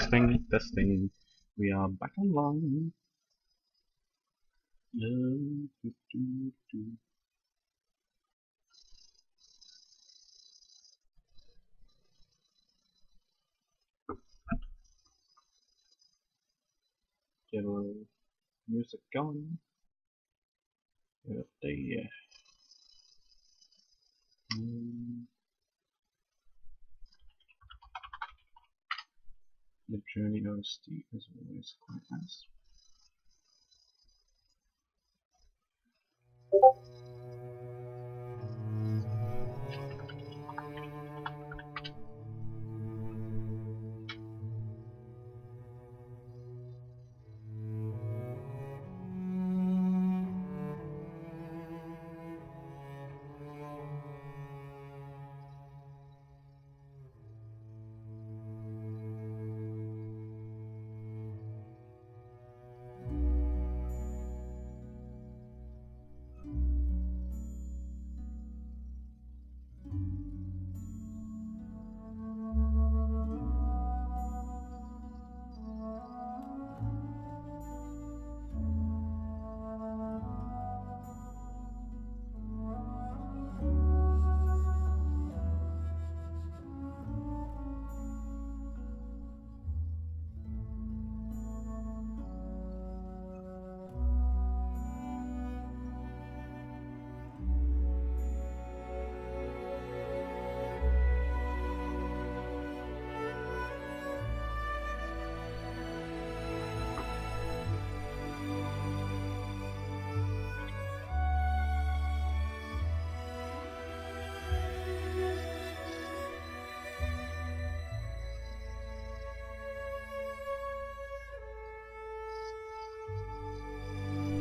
Testing, testing. We are back online. Get a little music going. Get the journey OST is always quite nice.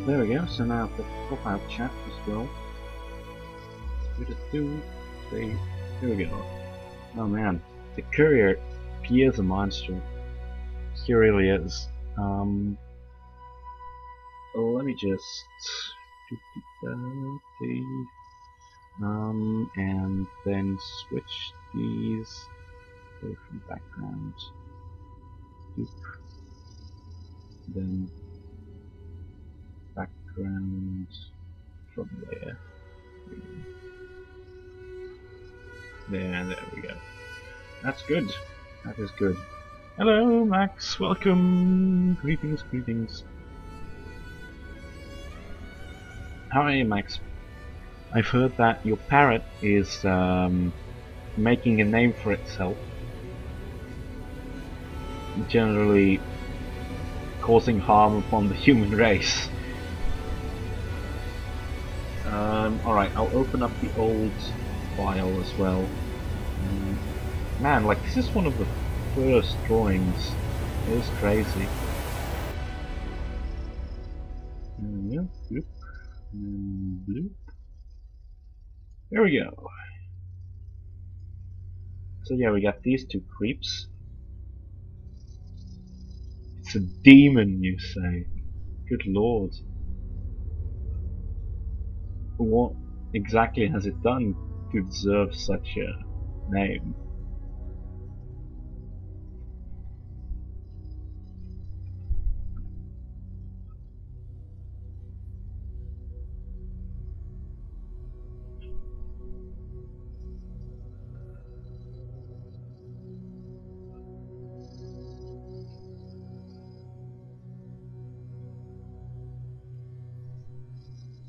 There we go, so now the pop-out chat as well. Here we go. Oh man, the courier, he is a monster. He really is. Let me just and then switch these away from background. Then background from there. There we go. That's good. That is good. Hello, Max. Welcome. Greetings, greetings. How are you, Max? I've heard that your parrot is making a name for itself. Generally causing harm upon the human race. Alright, I'll open up the old file as well. Man, like, this is one of the first drawings. It is crazy. Yep, bloop, and bloop. There we go. So yeah, we got these two creeps. It's a demon, you say? Good lord. What exactly has it done to deserve such a name?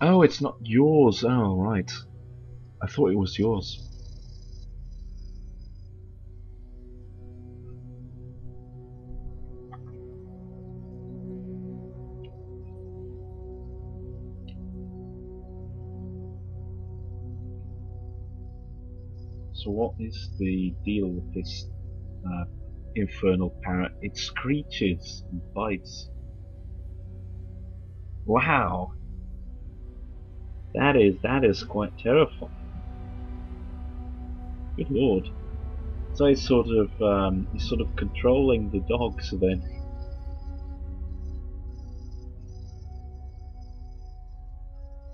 Oh, it's not yours. Oh, right. I thought it was yours. So what is the deal with this infernal parrot? It screeches and bites. Wow! That is quite terrifying. Good lord. So he's sort of controlling the dogs then.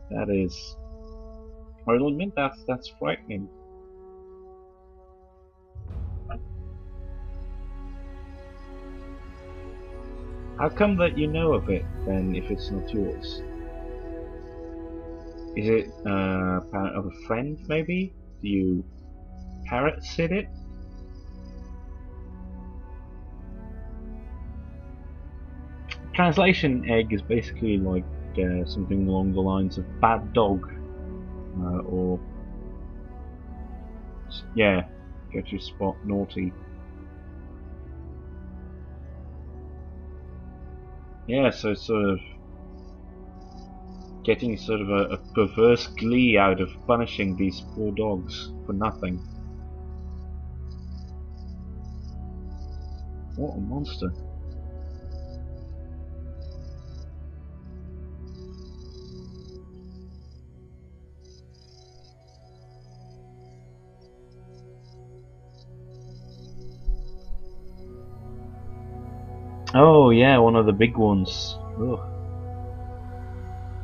That is, I'll admit that's frightening. How come that you know of it, then, if it's not yours? Is it parent of a friend, maybe? Do you parrot sit it? Translation egg is basically like something along the lines of bad dog, or yeah, get your spot naughty. Yeah, so sort of getting sort of a perverse glee out of punishing these poor dogs for nothing. What a monster. Oh yeah, one of the big ones. Ugh.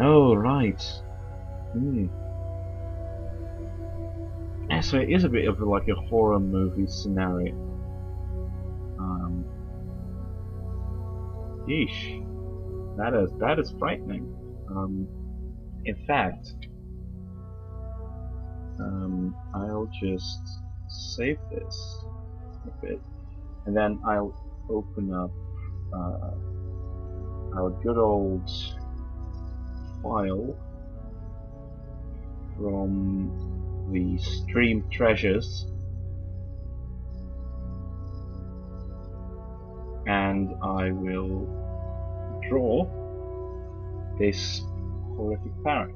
Oh right. Hmm. Yeah, so it is a bit of like a horror movie scenario. Yeesh. That is frightening. In fact, I'll just save this a bit, and then I'll open up our good old file from the stream treasures, and I will draw this horrific parrot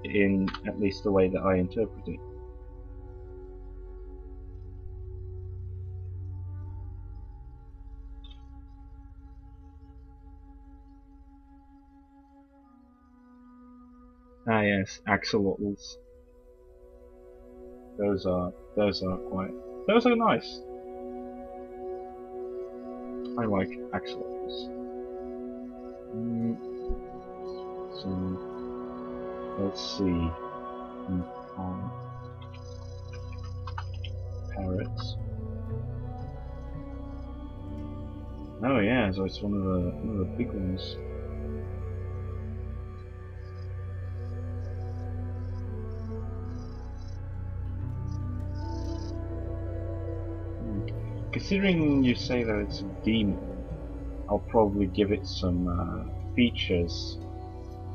in at least the way that I interpret it. Ah yes, axolotls. Those are nice. I like axolotls. So let's see. Parrots. Oh yeah, so it's one of the big ones. Considering you say that it's a demon, I'll probably give it some features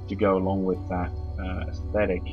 to go along with that aesthetic.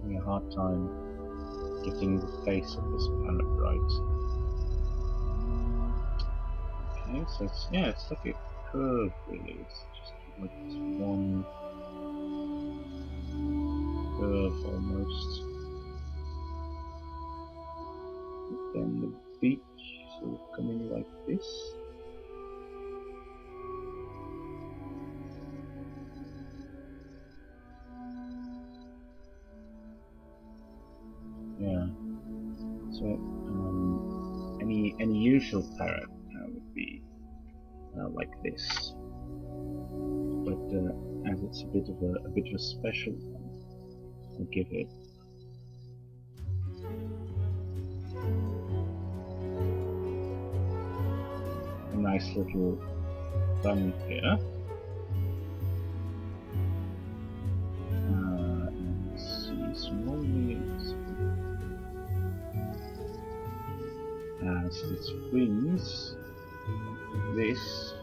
Having a hard time getting the face of this planet right. Okay, so it's like a curve really. It's just like this one curve almost. But then the beak sort of coming like this. Yeah. So any usual parrot would be like this, but as it's a bit of a special one, I'll give it a nice little thumb here. And see some wings. As its wings, this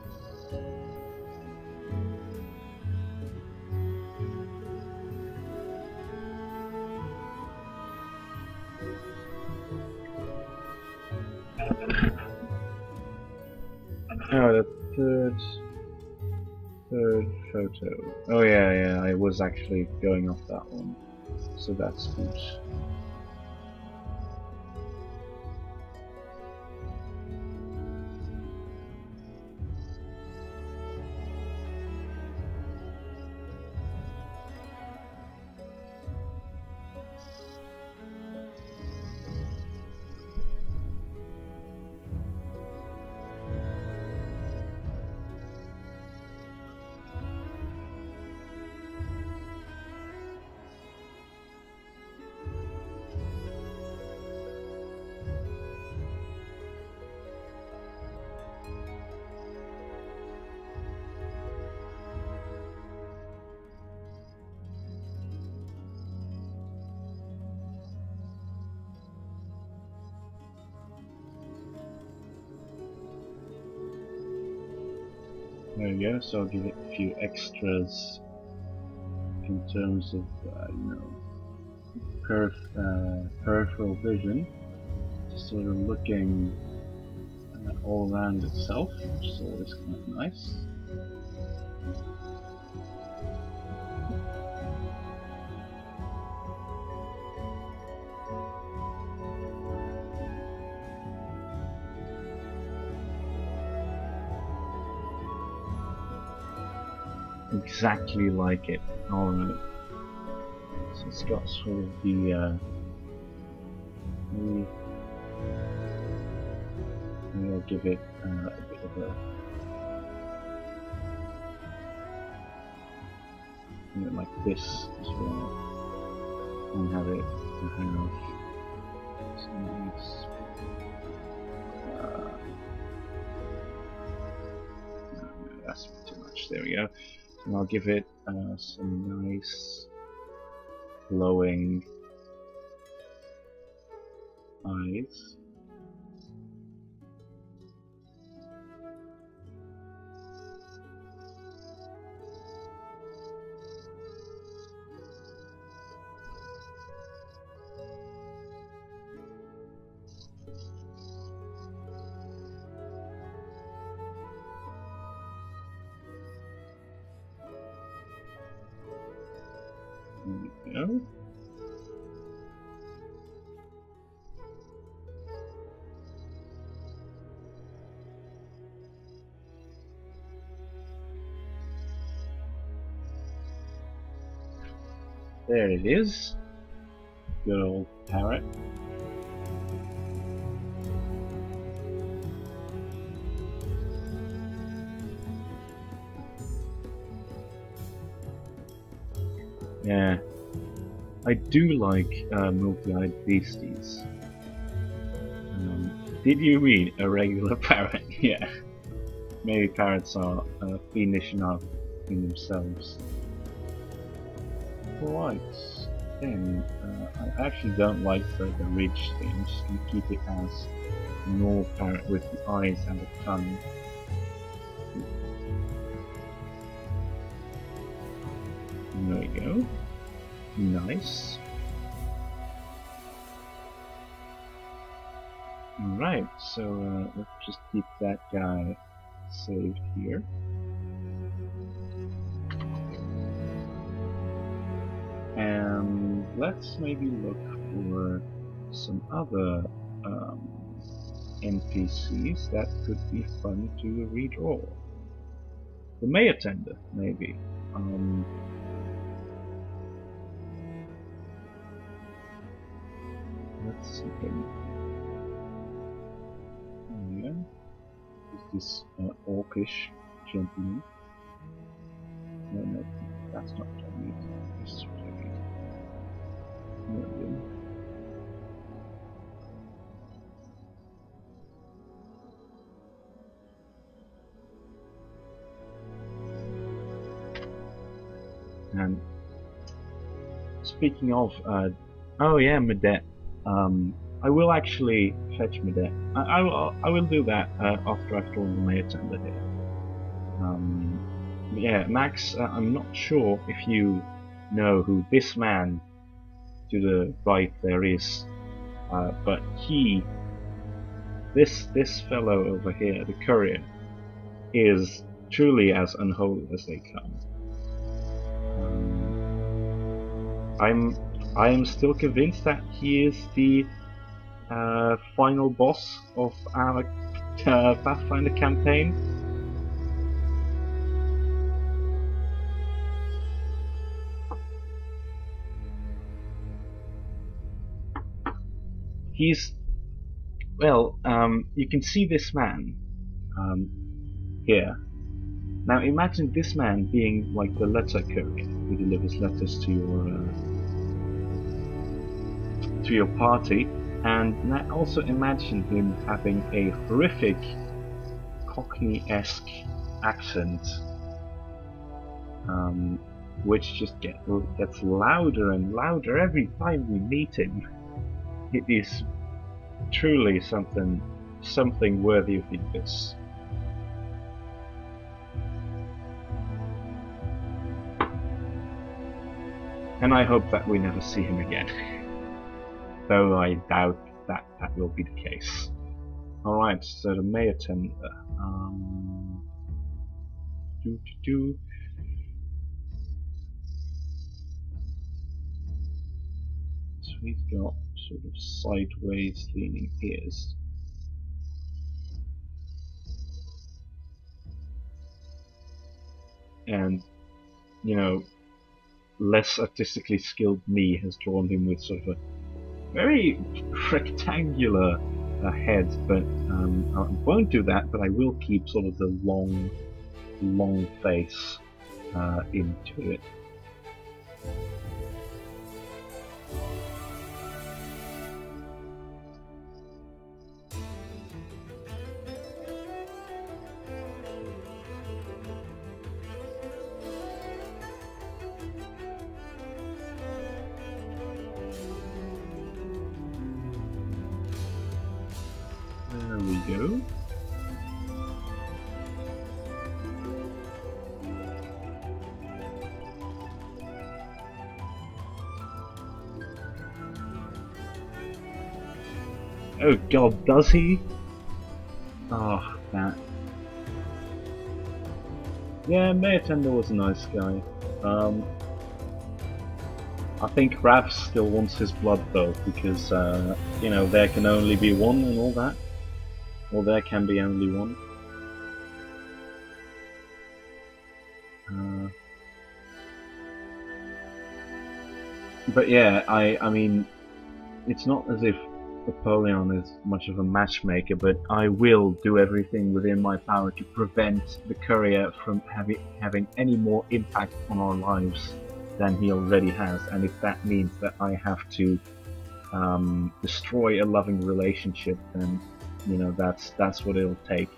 Oh, the third photo. Oh yeah, I was actually going off that one, so that's good. There we go, so I'll give it a few extras in terms of, you know, peripheral vision, just sort of looking all around itself, which is always kind of nice. Exactly like it. Alright. So it's got sort of the maybe I'll give it a bit of a, you know, like this as well, and have it have some nice no, that's too much. There we go. And I'll give it some nice glowing eyes. There we go. There it is. Good old parrot. Yeah, I do like multi-eyed beasties. Did you mean a regular parrot? Yeah. Maybe parrots are fiendish enough in themselves. Right, then I actually don't like the ridge thing. I'm just going to keep it as a normal parrot with the eyes and the tongue. There we go. Nice. Alright, so let's just keep that guy saved here. And let's maybe look for some other NPCs that could be fun to redraw. The mayor tender, maybe. Let's see. Yeah, is this orcish gentleman? No, that's not what I need. This is what I need. And speaking of, oh yeah, Medet. I will actually fetch Medet. I will do that after I've drawn the mayor tender here. Yeah, Max, I'm not sure if you know who this man to the right there is, but this fellow over here, the courier, is truly as unholy as they come. I am still convinced that he is the final boss of our Pathfinder campaign. He's, well, you can see this man here. Now imagine this man being like the letter courier who delivers letters to your party, and now also imagine him having a horrific Cockney-esque accent, which just gets louder and louder every time we meet him. It is truly something worthy of the abyss. And I hope that we never see him again. Though I doubt that that will be the case. Alright, so the Mayor Tender. So he's got sort of sideways leaning ears. And, you know, less artistically skilled me has drawn him with sort of a very rectangular head, but I won't do that, but I will keep sort of the long face into it. There we go. Oh god, does he? Oh, that. Yeah, Mayor Tender was a nice guy. I think Rav still wants his blood though, because, you know, there can only be one and all that. Or there can be only one. But yeah, I mean, it's not as if Napoleon is much of a matchmaker, but I will do everything within my power to prevent the courier from having any more impact on our lives than he already has. And if that means that I have to destroy a loving relationship, then, you know, that's what it'll take.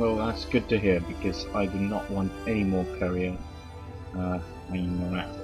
Well, that's good to hear, because I do not want any more courier hanging around.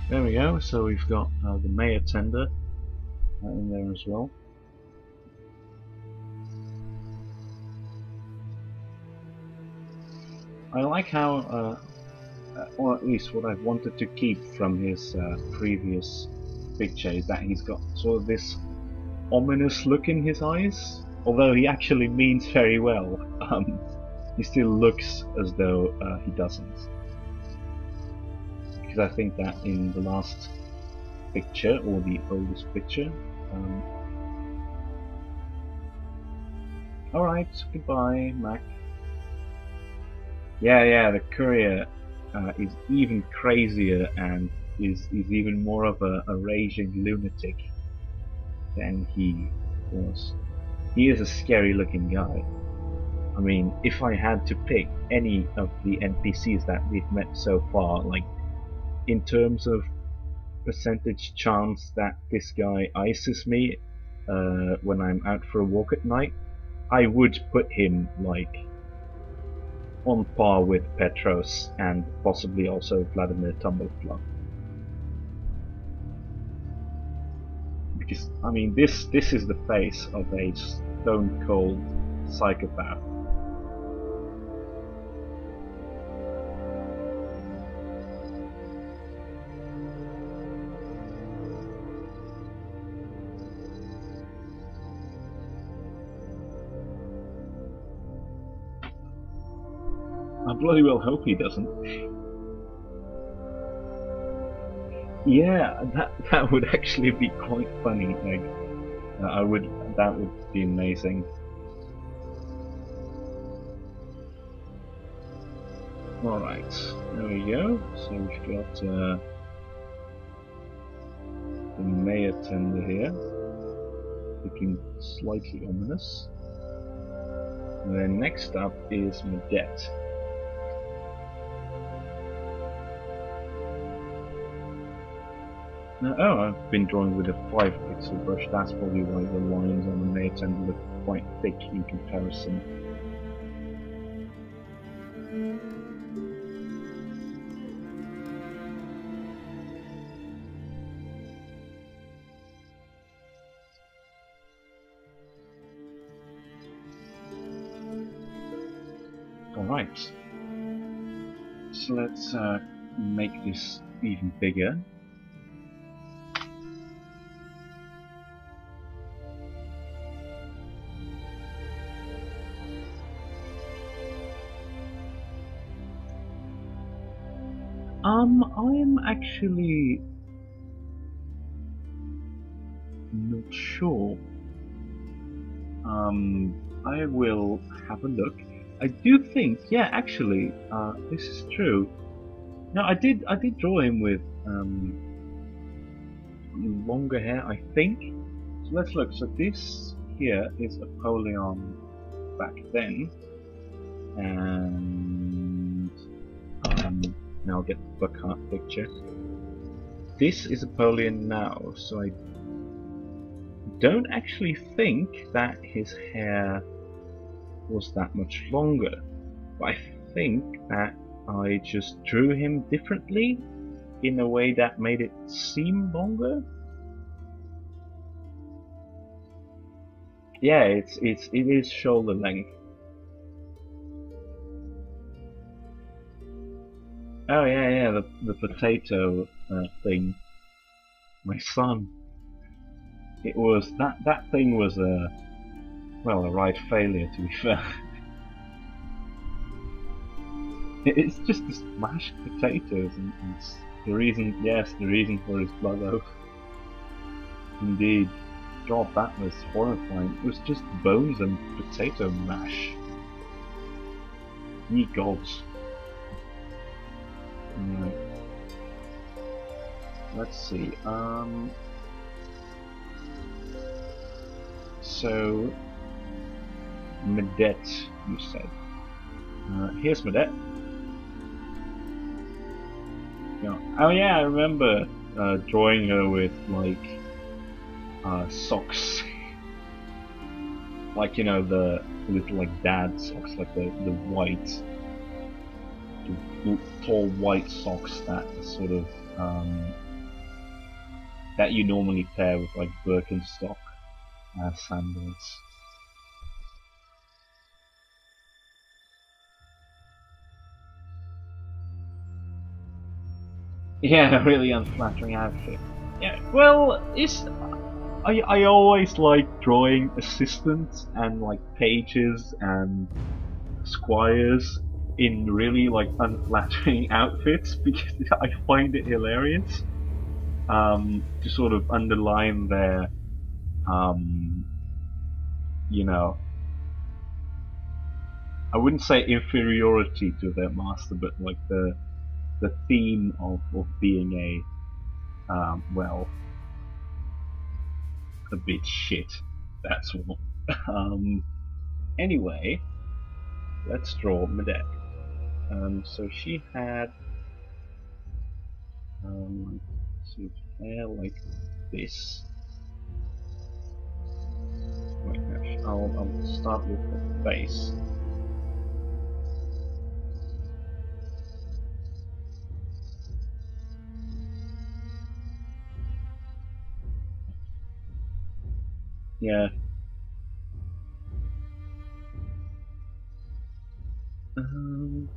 There we go, so we've got the mayor tender in there as well. I like how, or at least what I've wanted to keep from his previous picture, is that he's got sort of this ominous look in his eyes. Although he actually means very well, he still looks as though he doesn't. Because I think that in the last picture, or the oldest picture, alright, goodbye, Mac. Yeah, the courier is even crazier and is even more of a raging lunatic than he was. He is a scary looking guy. I mean, if I had to pick any of the NPCs that we've met so far, like, in terms of percentage chance that this guy ices me when I'm out for a walk at night, I would put him, like, on par with Petros and possibly also Vladimir Tumblefluff. Because, I mean, this is the face of a stone-cold psychopath. I bloody well hope he doesn't. Yeah, that would actually be quite funny. Like, that would be amazing. Alright, there we go. So we've got the mayor tender here, looking slightly ominous. And then next up is Medette. Oh, I've been drawing with a 5-pixel brush. That's probably why the lines on the mayor tender look quite thick in comparison. Alright, so let's make this even bigger. I'm actually not sure. I will have a look. I do think, yeah, actually, this is true. No, I did draw him with longer hair, I think. So let's look. So this here is Apollyon back then, and now I'll get the Buckheart picture. This is Apollyon now, so I don't actually think that his hair was that much longer, but I think that I just drew him differently in a way that made it seem longer. Yeah, it is shoulder length. Oh yeah, yeah, the potato thing. My son, it was that thing was a well a right failure to be fair. It's just this mashed potatoes, and it's the reason. Yes, the reason for his blood oath. Indeed, God, that was horrifying. It was just bones and potato mash. Ye gods. Right. Let's see. So Medette, you said. Here's Medette. Yeah. Oh yeah, I remember drawing her with like socks, like you know the little like dad socks, like the white, the tall white socks that sort of that you normally pair with like Birkenstock sandals. Yeah, a really unflattering outfit. Yeah, well, it's I always like drawing assistants and like pages and squires in really like unflattering outfits because I find it hilarious to sort of underline their um, you know, I wouldn't say inferiority to their master, but like the theme of being well a bit shit. That's all. Um, anyway, let's draw Medek. So she had sort of hair like this. Wait, actually, I'll start with the face. Yeah. Um,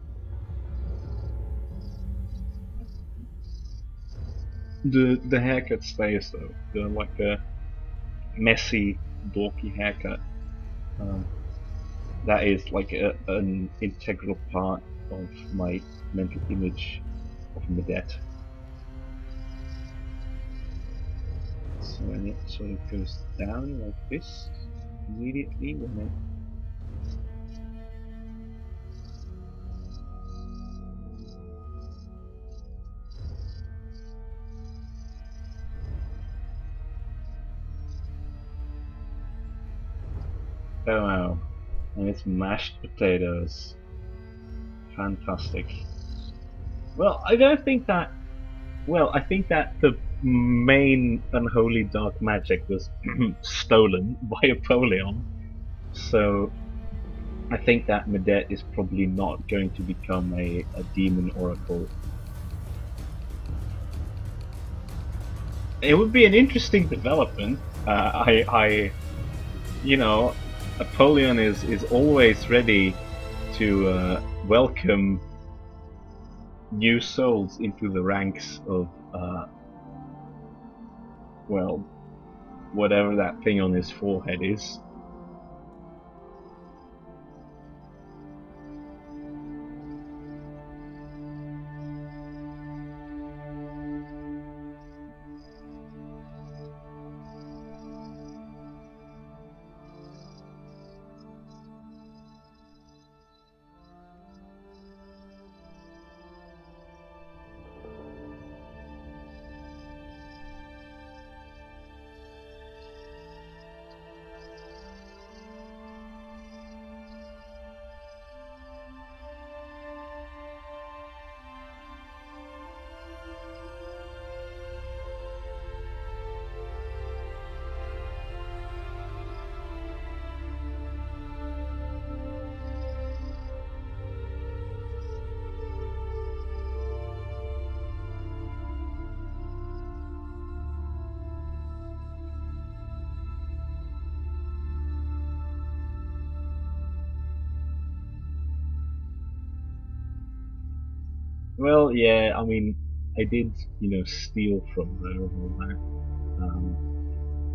the haircut stays though. The like the messy, dorky haircut. Um, that is like an integral part of my mental image of Medette. So when it sort of goes down like this, immediately when it oh wow, and it's mashed potatoes. Fantastic. Well, I don't think that. Well, I think that the main unholy dark magic was stolen by Apollyon. So I think that Medette is probably not going to become a demon oracle. It would be an interesting development. You know, Apollyon is always ready to welcome new souls into the ranks of, well, whatever that thing on his forehead is. Well, yeah, I mean, I did, steal from her and all that.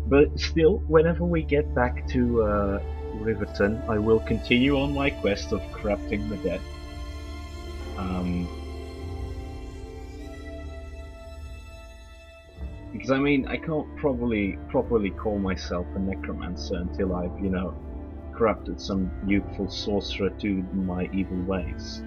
But still, whenever we get back to Riverton, I will continue on my quest of corrupting the dead. Because I mean, I can't properly call myself a necromancer until I've, corrupted some youthful sorcerer to my evil ways.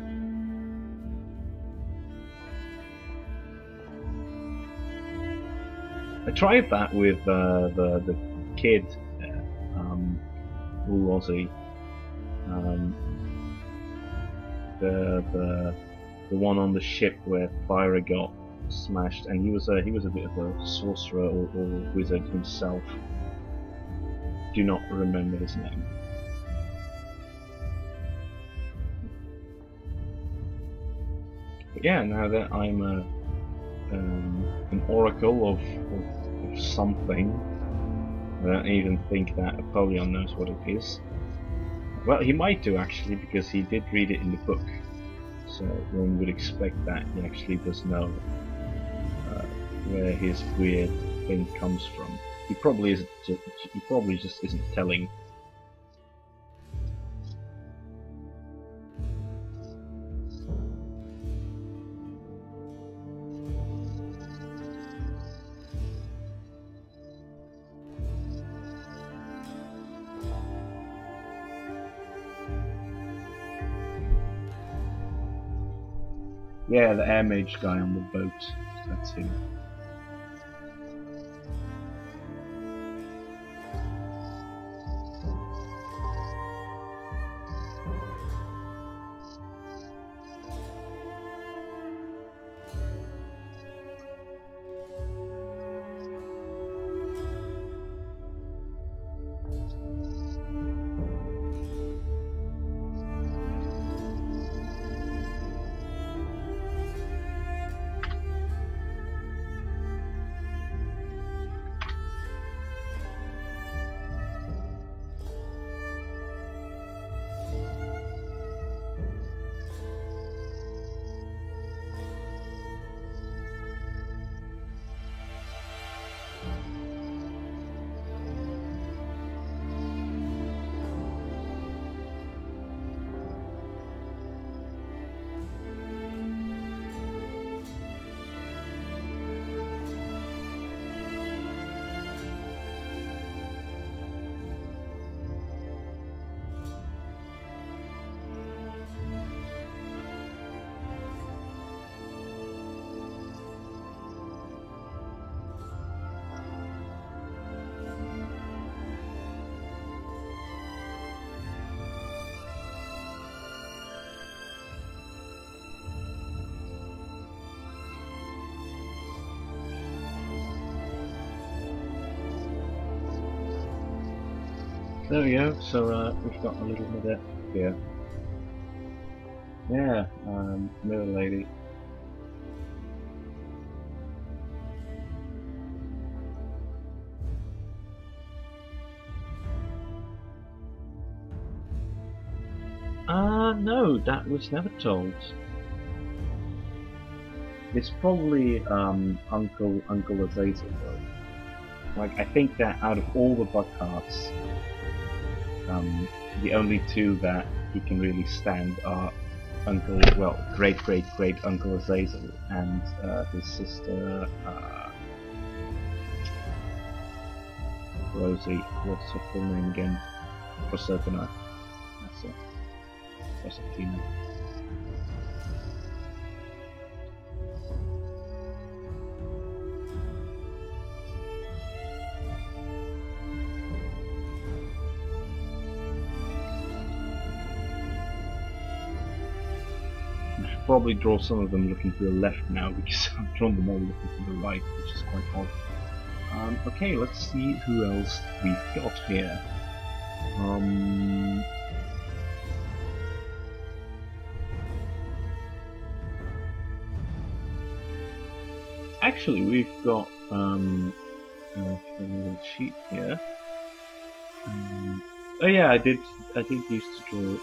I tried that with the kid, who was he? The one on the ship where Fyra got smashed, and he was a bit of a sorcerer or wizard himself. Do not remember his name. But yeah, now that I'm an oracle of something, I don't even think that Apollyon knows what it is. Well, he might do actually, because he did read it in the book. So one would expect that he actually does know where his weird thing comes from. He probably just isn't telling. Yeah, the air mage guy on the boat. That's him. There we go, so we've got a little bit here. Yeah, Mirror Lady. No, that was never told. It's probably Uncle Azazel though. Like, I think that out of all the Buckhearts, the only two that he can really stand are great Uncle Azazel and his sister Rosie. What's her full name again? Proserpina. That's it. Proserpina. Probably draw some of them looking to the left now because I've drawn them all looking to the right, which is quite odd. Okay, let's see who else we've got here. Actually, we've got a little sheet here. Oh yeah, I did used to draw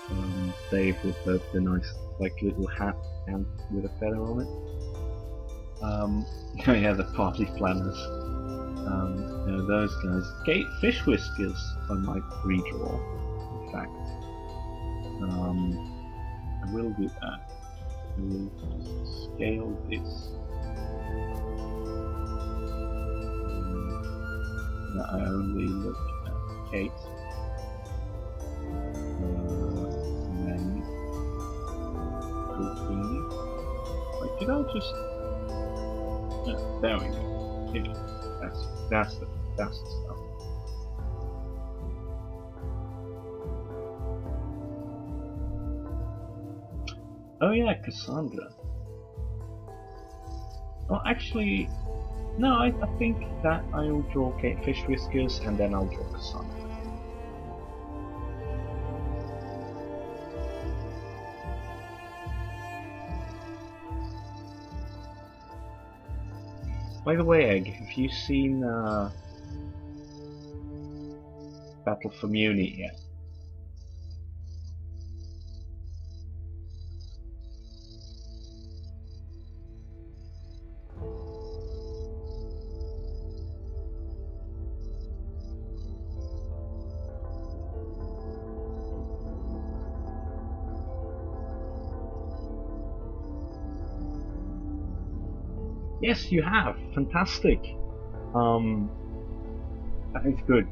Dave with the nice like little hat and with a feather on it. Oh yeah, the party planners. Those guys. Fish whiskers I might redraw. In fact, I will do that. I will scale this. I only look at Kate. And then open. Like, did I just? Yeah, there we go. Yeah, that's the stuff. Oh yeah, Cassandra. Well, actually, no. I think that I'll draw Kate Fish Whiskers and then I'll draw Cassandra. By the way, Egg, have you seen Battle for Muni yet? Yes, you have. Fantastic. That is good.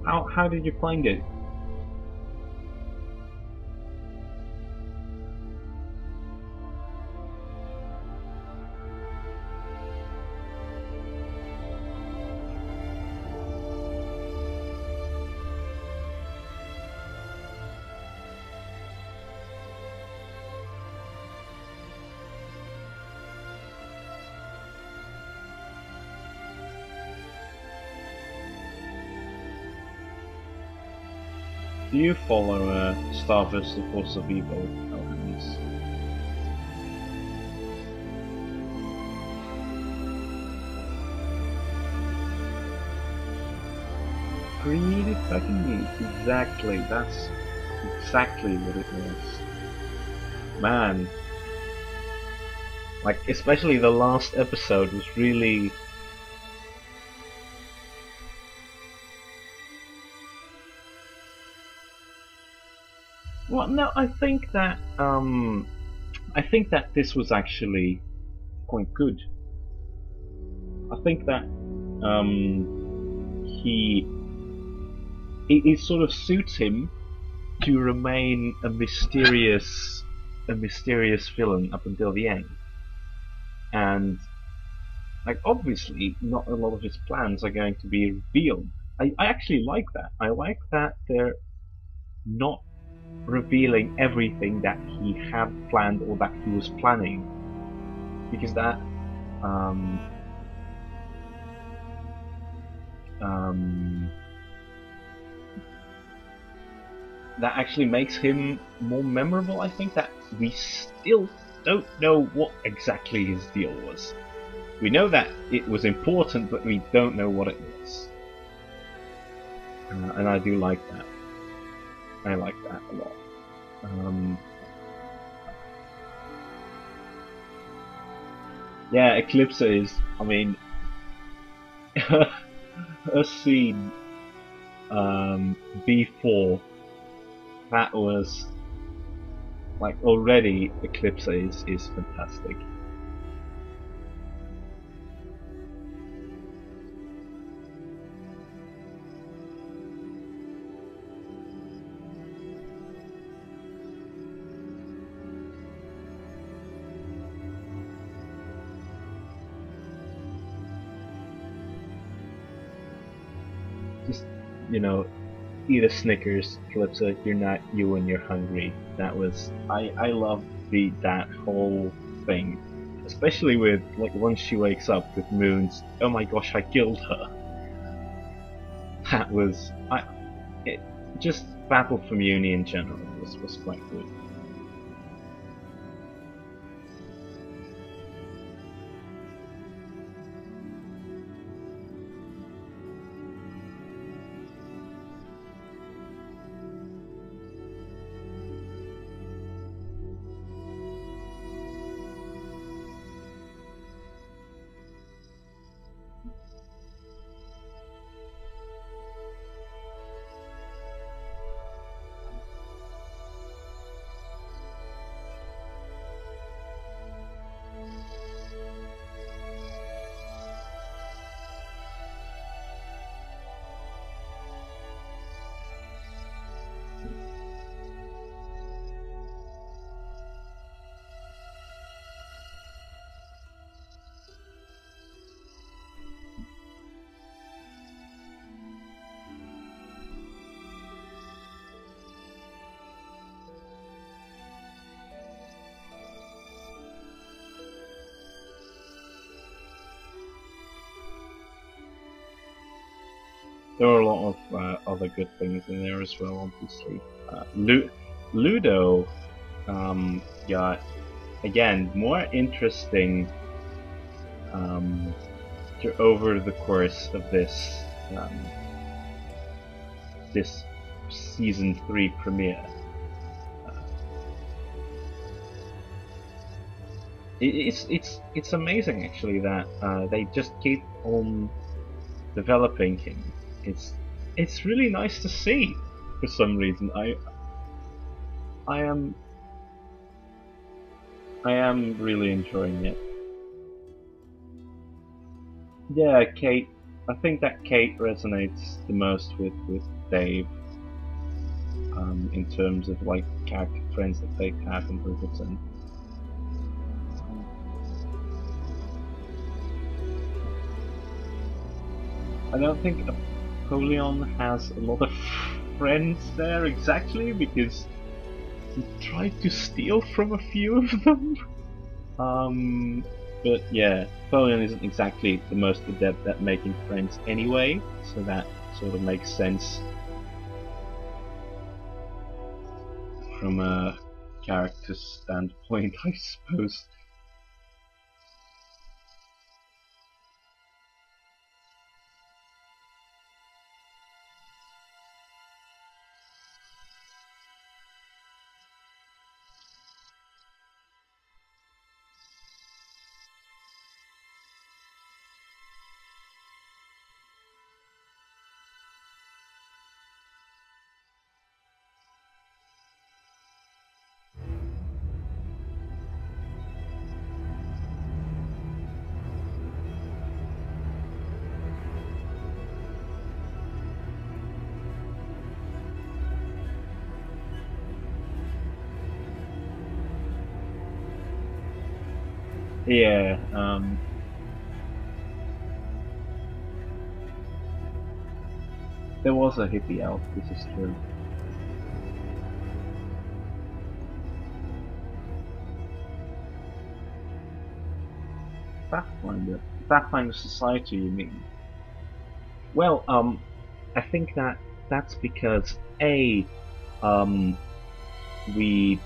How did you find it? Do you follow Star vs. the Force of Evil, Alchemist? Pretty fucking neat. Exactly. That's exactly what it was. Man. Like, especially the last episode was really... Well, no, I think that this was actually quite good. I think that it sort of suits him to remain a mysterious villain up until the end. And like obviously not a lot of his plans are going to be revealed. I actually like that. I like that they're not revealing everything that he had planned or that he was planning, because that that actually makes him more memorable. I think that we still don't know what exactly his deal was. We know that it was important, but we don't know what it was. And I do like that. I like that a lot. Yeah, Eclipse is, I mean, a scene before that was like already Eclipse is fantastic. Just, eat a Snickers, Calypso. You're not you when you're hungry. That was I love that whole thing, especially with like once she wakes up with Moon's. Oh my gosh, I killed her. That was just Battle for Muni in general was quite good. there were a lot of other good things in there as well, obviously. Ludo got, again, more interesting over the course of um, this season 3 premiere. It's amazing actually that they just keep on developing him. It's really nice to see for some reason. I am really enjoying it. Yeah, Kate. I think that Kate resonates the most with Dave in terms of like character friends that they have in Riverton. I don't think Apollyon has a lot of friends there exactly because he tried to steal from a few of them. But yeah, Apollyon isn't exactly the most adept at making friends anyway, so that sort of makes sense from a character standpoint, I suppose. Yeah, there was a hippie elf, this is true. Pathfinder Society, you mean? Well, I think that that's because um, we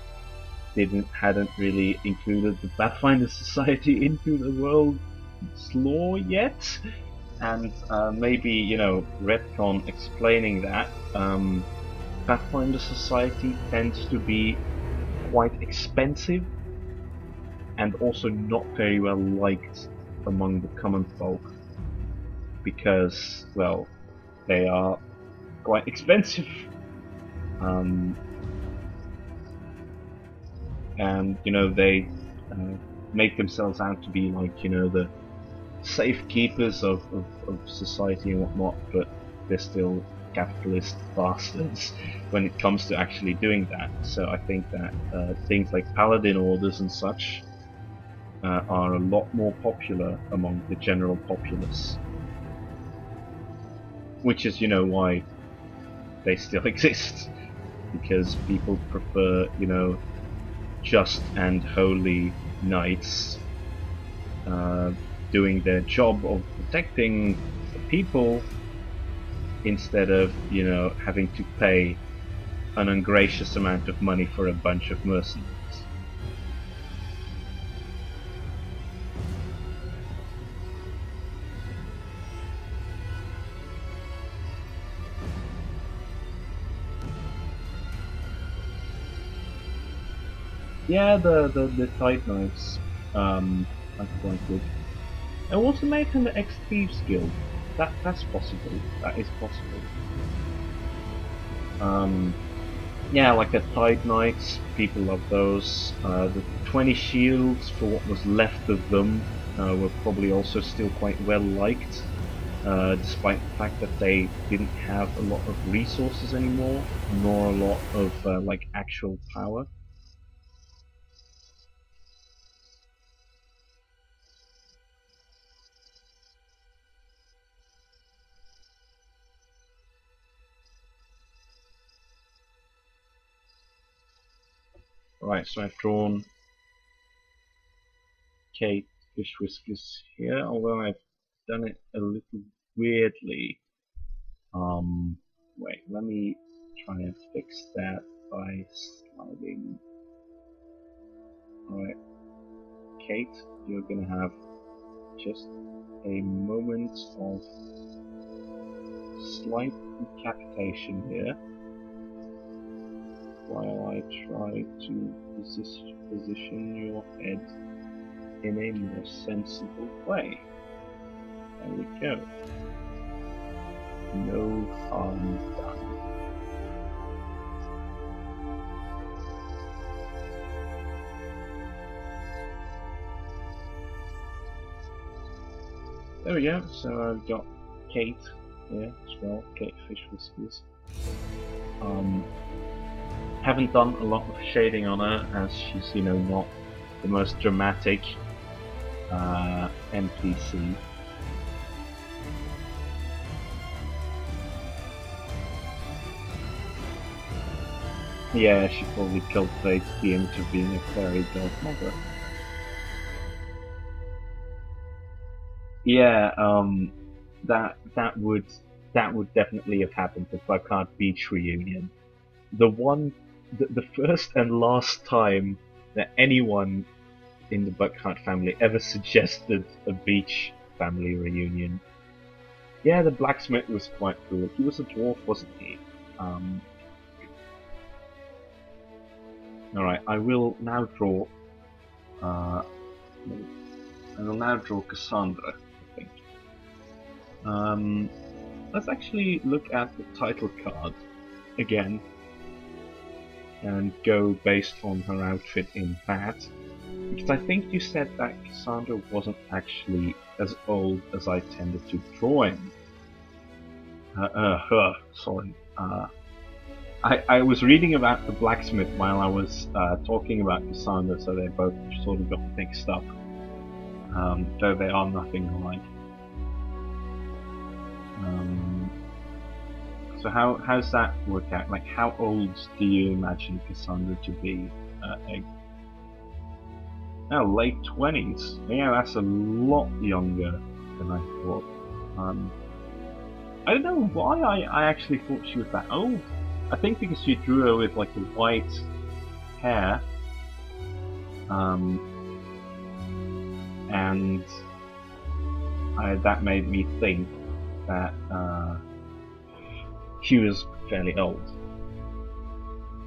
hadn't really included the Pathfinder Society into the world's lore yet, and maybe retcon explaining that Pathfinder Society tends to be quite expensive and also not very well liked among the common folk because, well, they are quite expensive. Um, and they make themselves out to be like the safekeepers of society and whatnot, but they're still capitalist bastards when it comes to actually doing that. So I think that things like paladin orders and such are a lot more popular among the general populace, which is why they still exist, because people prefer just and holy knights doing their job of protecting the people instead of having to pay an ungracious amount of money for a bunch of mercenaries. Yeah, the Tide Knights are quite good. And also make an ex-Thieves Guild. That's possible. That is possible. Yeah, like the Tide Knights, people love those. The 20 shields, for what was left of them, were probably also still quite well liked, despite the fact that they didn't have a lot of resources anymore, nor a lot of like actual power. Right, so I've drawn Kate Fish Whiskers here, although I've done it a little weirdly. Wait, let me try and fix that by sliding. Alright, Kate, you're gonna have just a moment of slight decapitation here while I try to position your head in a more sensible way. There we go. No harm done. There we go, so I've got Kate here as well, Kate Fish Whiskers. Haven't done a lot of shading on her, as she's, you know, not the most dramatic NPC. Yeah, she probably cultivates the image of being a fairy godmother. Yeah, that would definitely have happened at Buckhart Beach reunion. The first and last time that anyone in the Buckhart family ever suggested a beach family reunion. Yeah, the blacksmith was quite cool. He was a dwarf, wasn't he? Alright, I will now draw. I will now draw Cassandra, I think. Let's actually look at the title card again and go based on her outfit in that, because I think you said that Cassandra wasn't actually as old as I tended to draw him. Sorry. I was reading about the blacksmith while I was talking about Cassandra, so they both sort of got mixed up, though they are nothing alike. So how's that work out? Like, how old do you imagine Cassandra to be? Oh, late 20s. Yeah, that's a lot younger than I thought. I don't know why I actually thought she was that old. I think because you drew her with like the white hair, and that made me think that she was fairly old.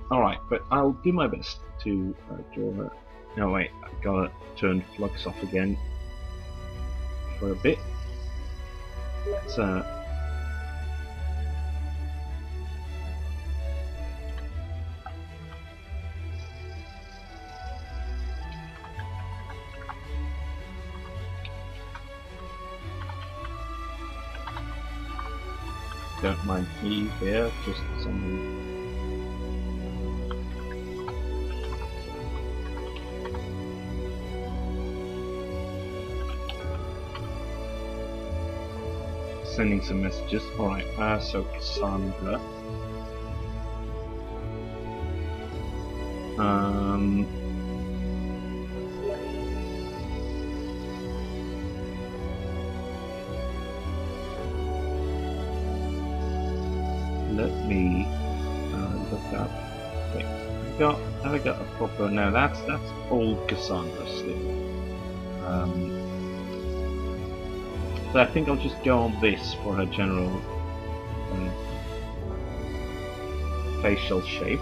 Alright, but I'll do my best to draw her. No wait, I've gotta turn Flux off again for a bit. Let's don't mind me here, just some. Sending some messages. Alright, so Cassandra. Let me look up. Wait, have I got a proper? No, that's old Cassandra still. So I think I'll just go on this for her general facial shape.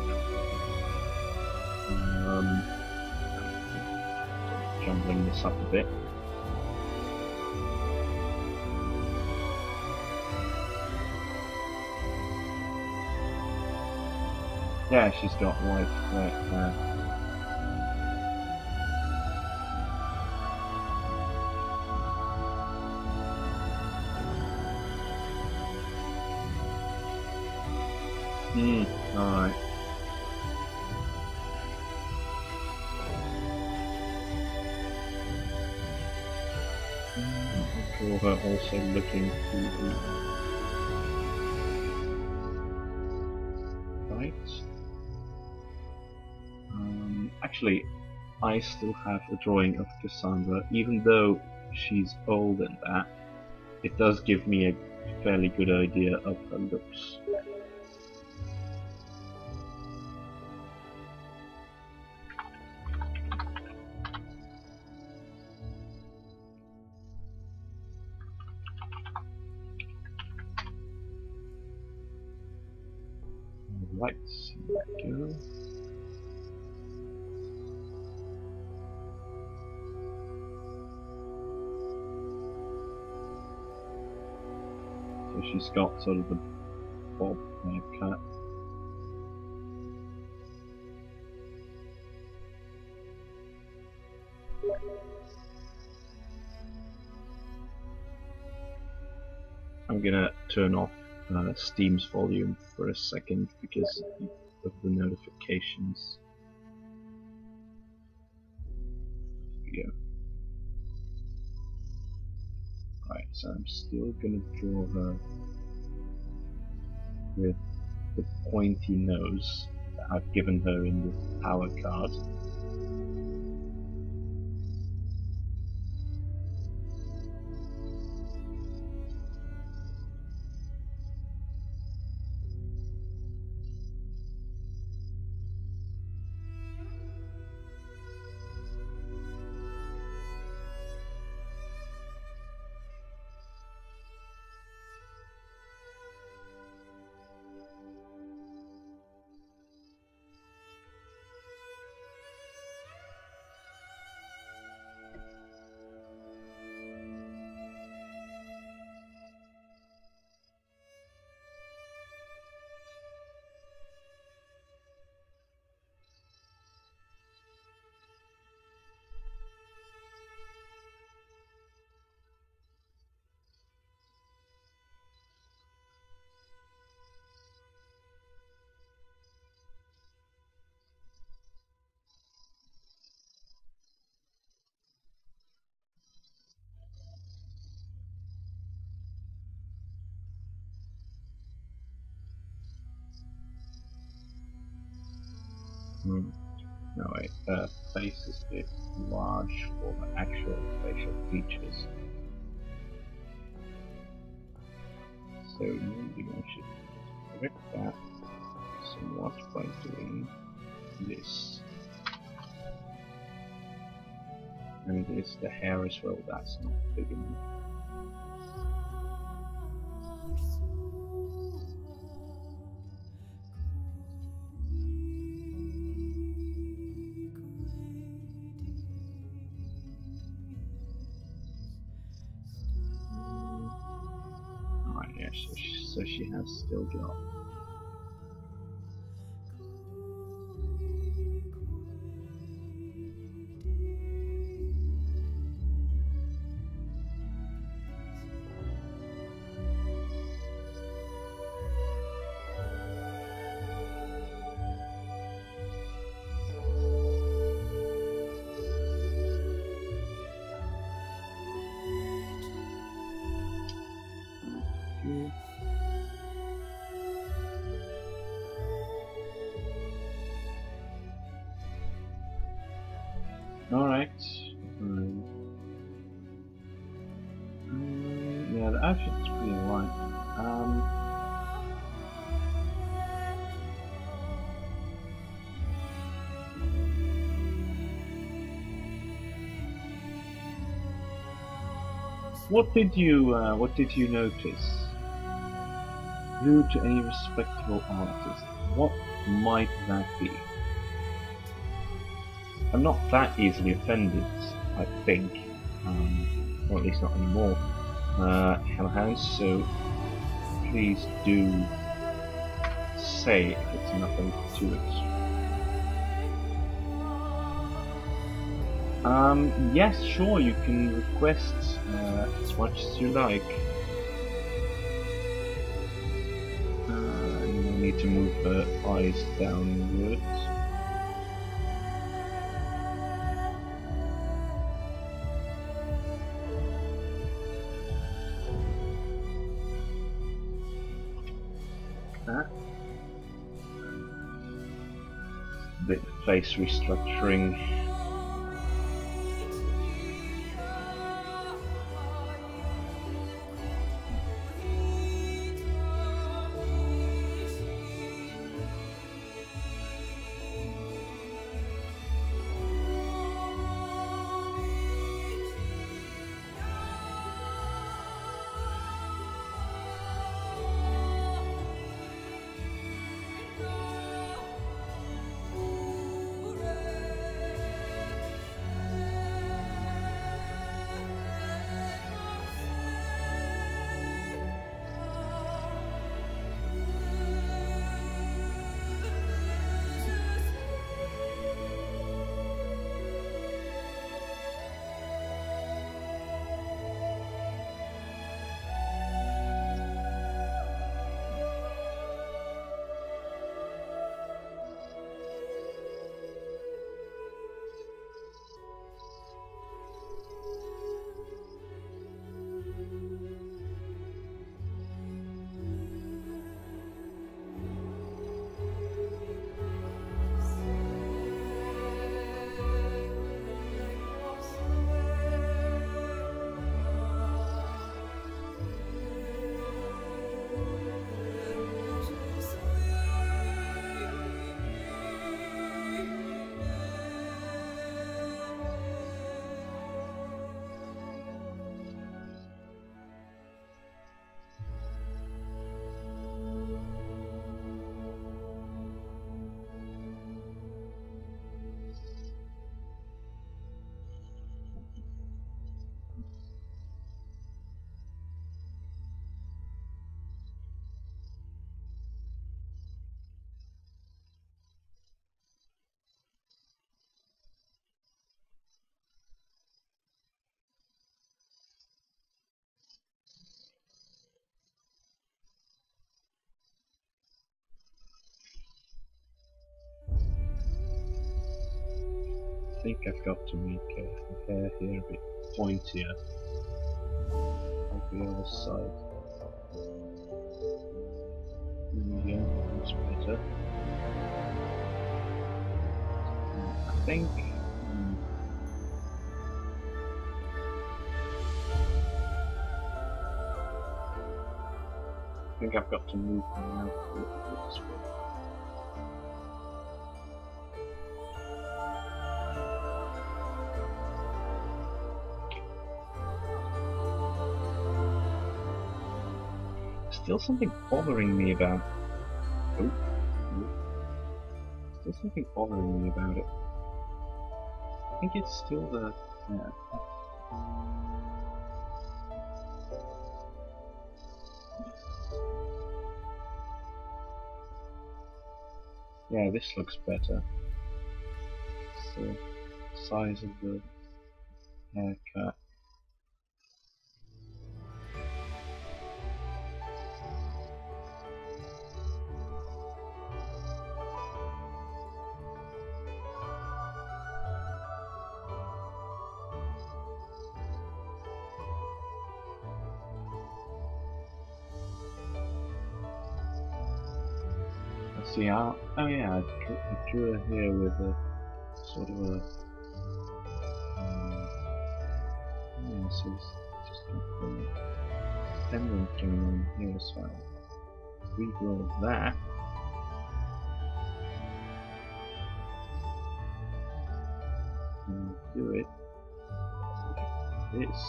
Jumbling this up a bit. Yeah, she's got white hair. Alright. Draw her also looking to the right. Actually, I still have a drawing of Cassandra, even though she's old and that. it does give me a fairly good idea of her looks. Right, here we go. So she's got sort of the bob haircut. I'm gonna turn off Steam's volume for a second because of the notifications. Here we go. Right, so I'm still gonna draw her with the pointy nose that I've given her in the power card. No wait, her face is a bit large for the actual facial features. So maybe I should correct that somewhat by doing this. And this, the hair as well, that's not big enough. So she has still got alright. Yeah, the outfit's pretty alright. What did you notice? Rude to any respectable artist. What might that be? I'm not that easily offended, I think, or at least not anymore, Hellhounds, so please do say if it's nothing to it. Yes, sure, you can request as much as you like. You need to move her eyes downwards. Bit of face restructuring. think I've got to make the hair here a bit pointier, like the other side. There we go, that's better. I think. I think I've got to move my mouth a little bit as well. Still something bothering me about. Oh, still something bothering me about it. I think it's still the. Yeah, this looks better. It's the size of the haircut. See, oh yeah, I drew her here with a sort of a. Yeah, so it's just got a pendant going on here, so I'll redraw that. And do it like this.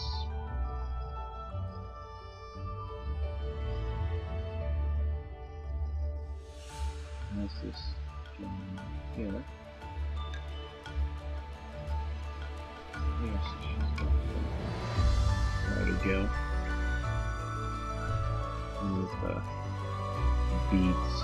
There's this going on here. Yes, she's got there we go. With the beads.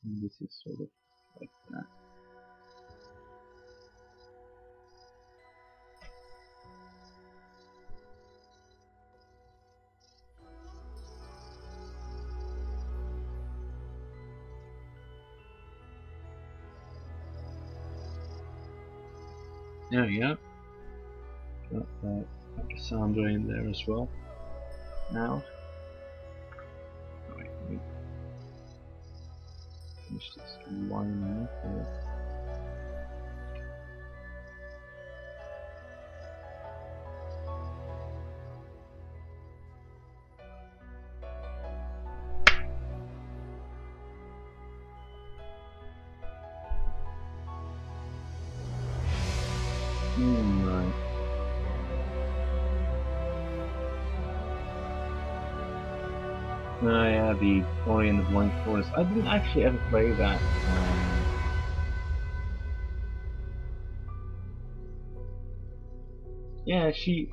And this is sort of like that. There we go. Got Cassandra in there as well. Now, right, let me finish this line now. Right. Yeah, the Ori and the Blind Forest. I didn't actually ever play that. Yeah, she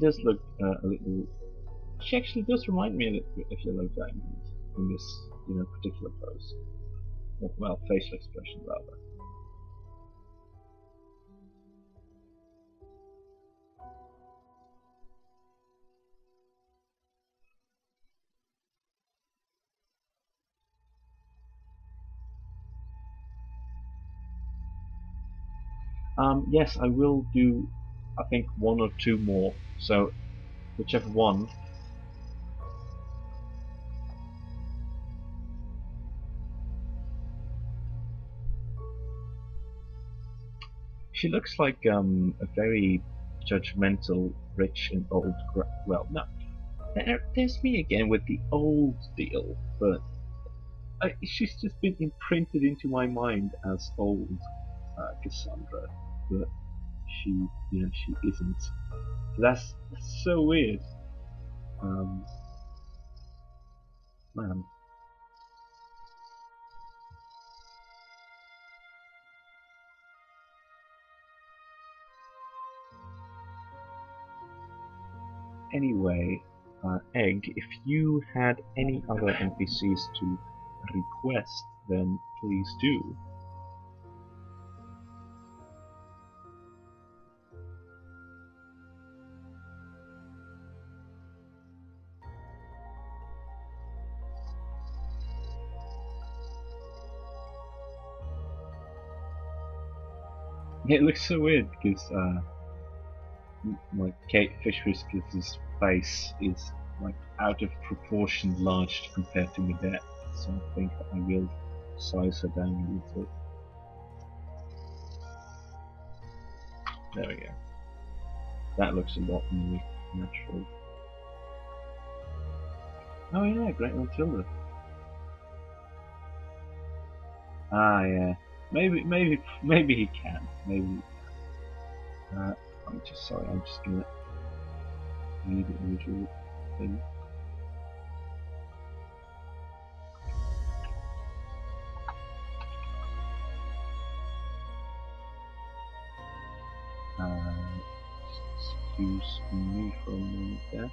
does look a little. She actually does remind me of Yellow Diamond in this, particular pose. Well, facial expression rather. Yes, I will do, I think, one or two more. So, whichever one. She looks like a very judgmental, rich and old. Well, no, there's me again with the old deal, but she's just been imprinted into my mind as old Cassandra, but she isn't. That's so weird. Man. Anyway, Egg, if you had any other NPCs to request, then please do. It looks so weird because like Kate Fish Whiskers' face is like out of proportion large compared to Medette, so I think I will size her down a little. There we go. That looks a lot more natural. Oh yeah, Great Matilda. Ah yeah. Maybe he can. Maybe. I'm just sorry. I'm just gonna read the usual thing. Excuse me for a moment there.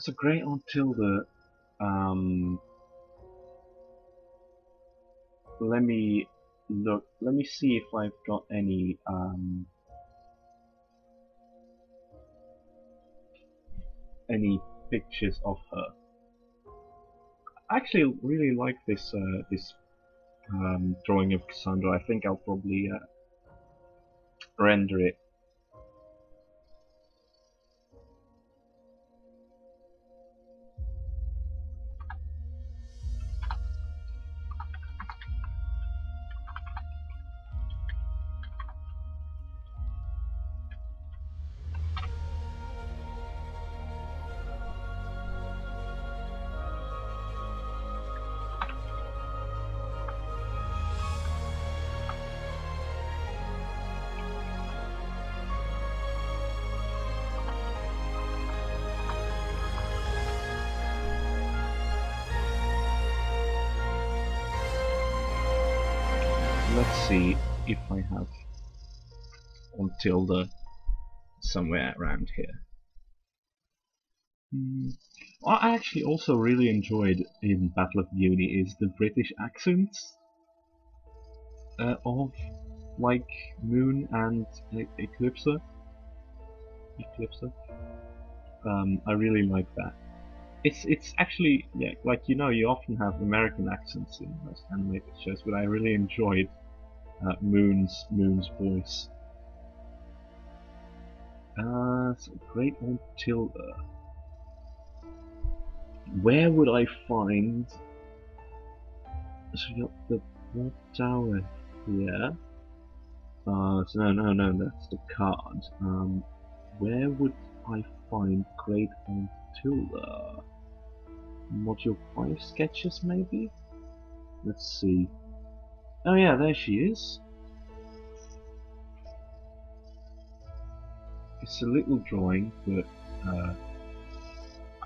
So Great Matilda. Let me look. Let me see if I've got any pictures of her. I actually really like this drawing of Cassandra. I think I'll probably render it. Let's see if I have Matilda somewhere around here. What I actually also really enjoyed in Battle of Beauty is the British accents of like Moon and Eclipsa. I really like that. It's actually, yeah, like, you know, you often have American accents in most animated shows, but I really enjoyed Moon's voice. So Great Matilda. Where would I find? So you got the Black Tower here. So no, that's the card. Where would I find Great Matilda? Module 5 sketches, maybe? Let's see. Oh yeah, there she is. It's a little drawing, but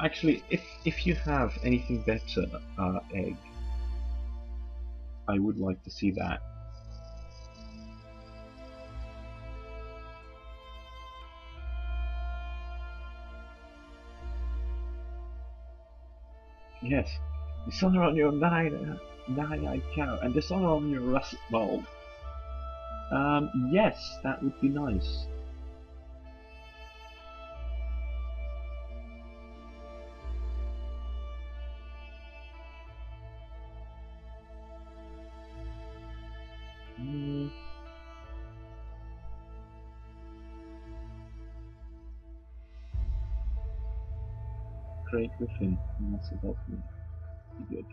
actually, if you have anything better, Egg, I would like to see that. Yes, dishonor on your nine-eyed cow, and dishonor on your russet bulb. Yes, that would be nice. great with him. He must have helped me. Be good.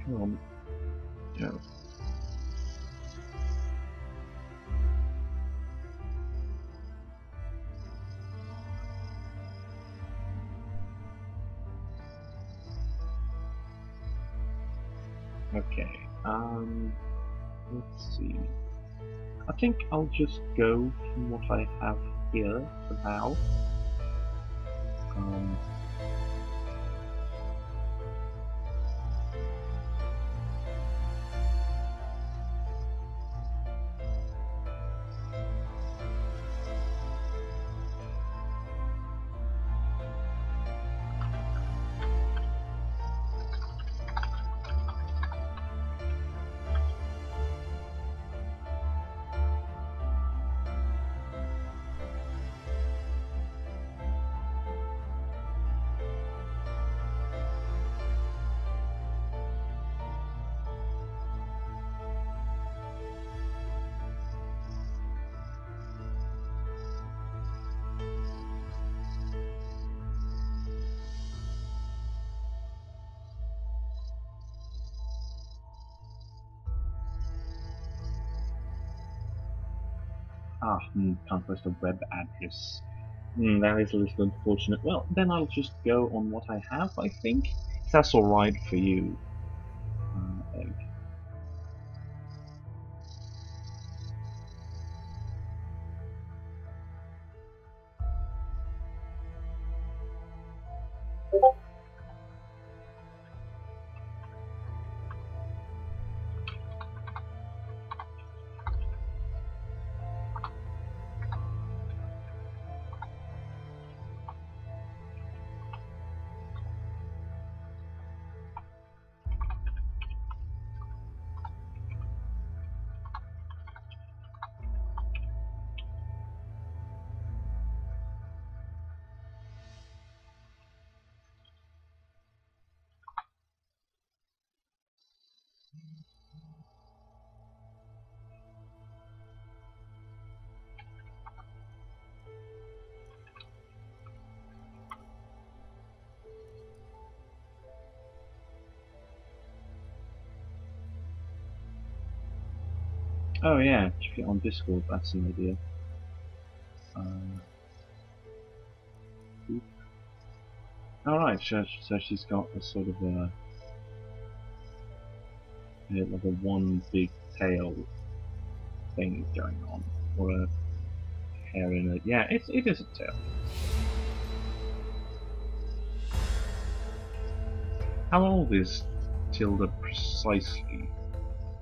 Come on. Yeah. Okay. Let's see. I think I'll just go from what I have here for now. Um, can't post a web address. That is a little unfortunate. Well, then I'll just go on what I have, I think. If that's alright for you, Egg. Oh yeah, check it on Discord, that's an idea. Alright, so she's got a sort of like a one big tail thing going on, or a hair in it. Yeah, it is a tail. How old is Tilda precisely?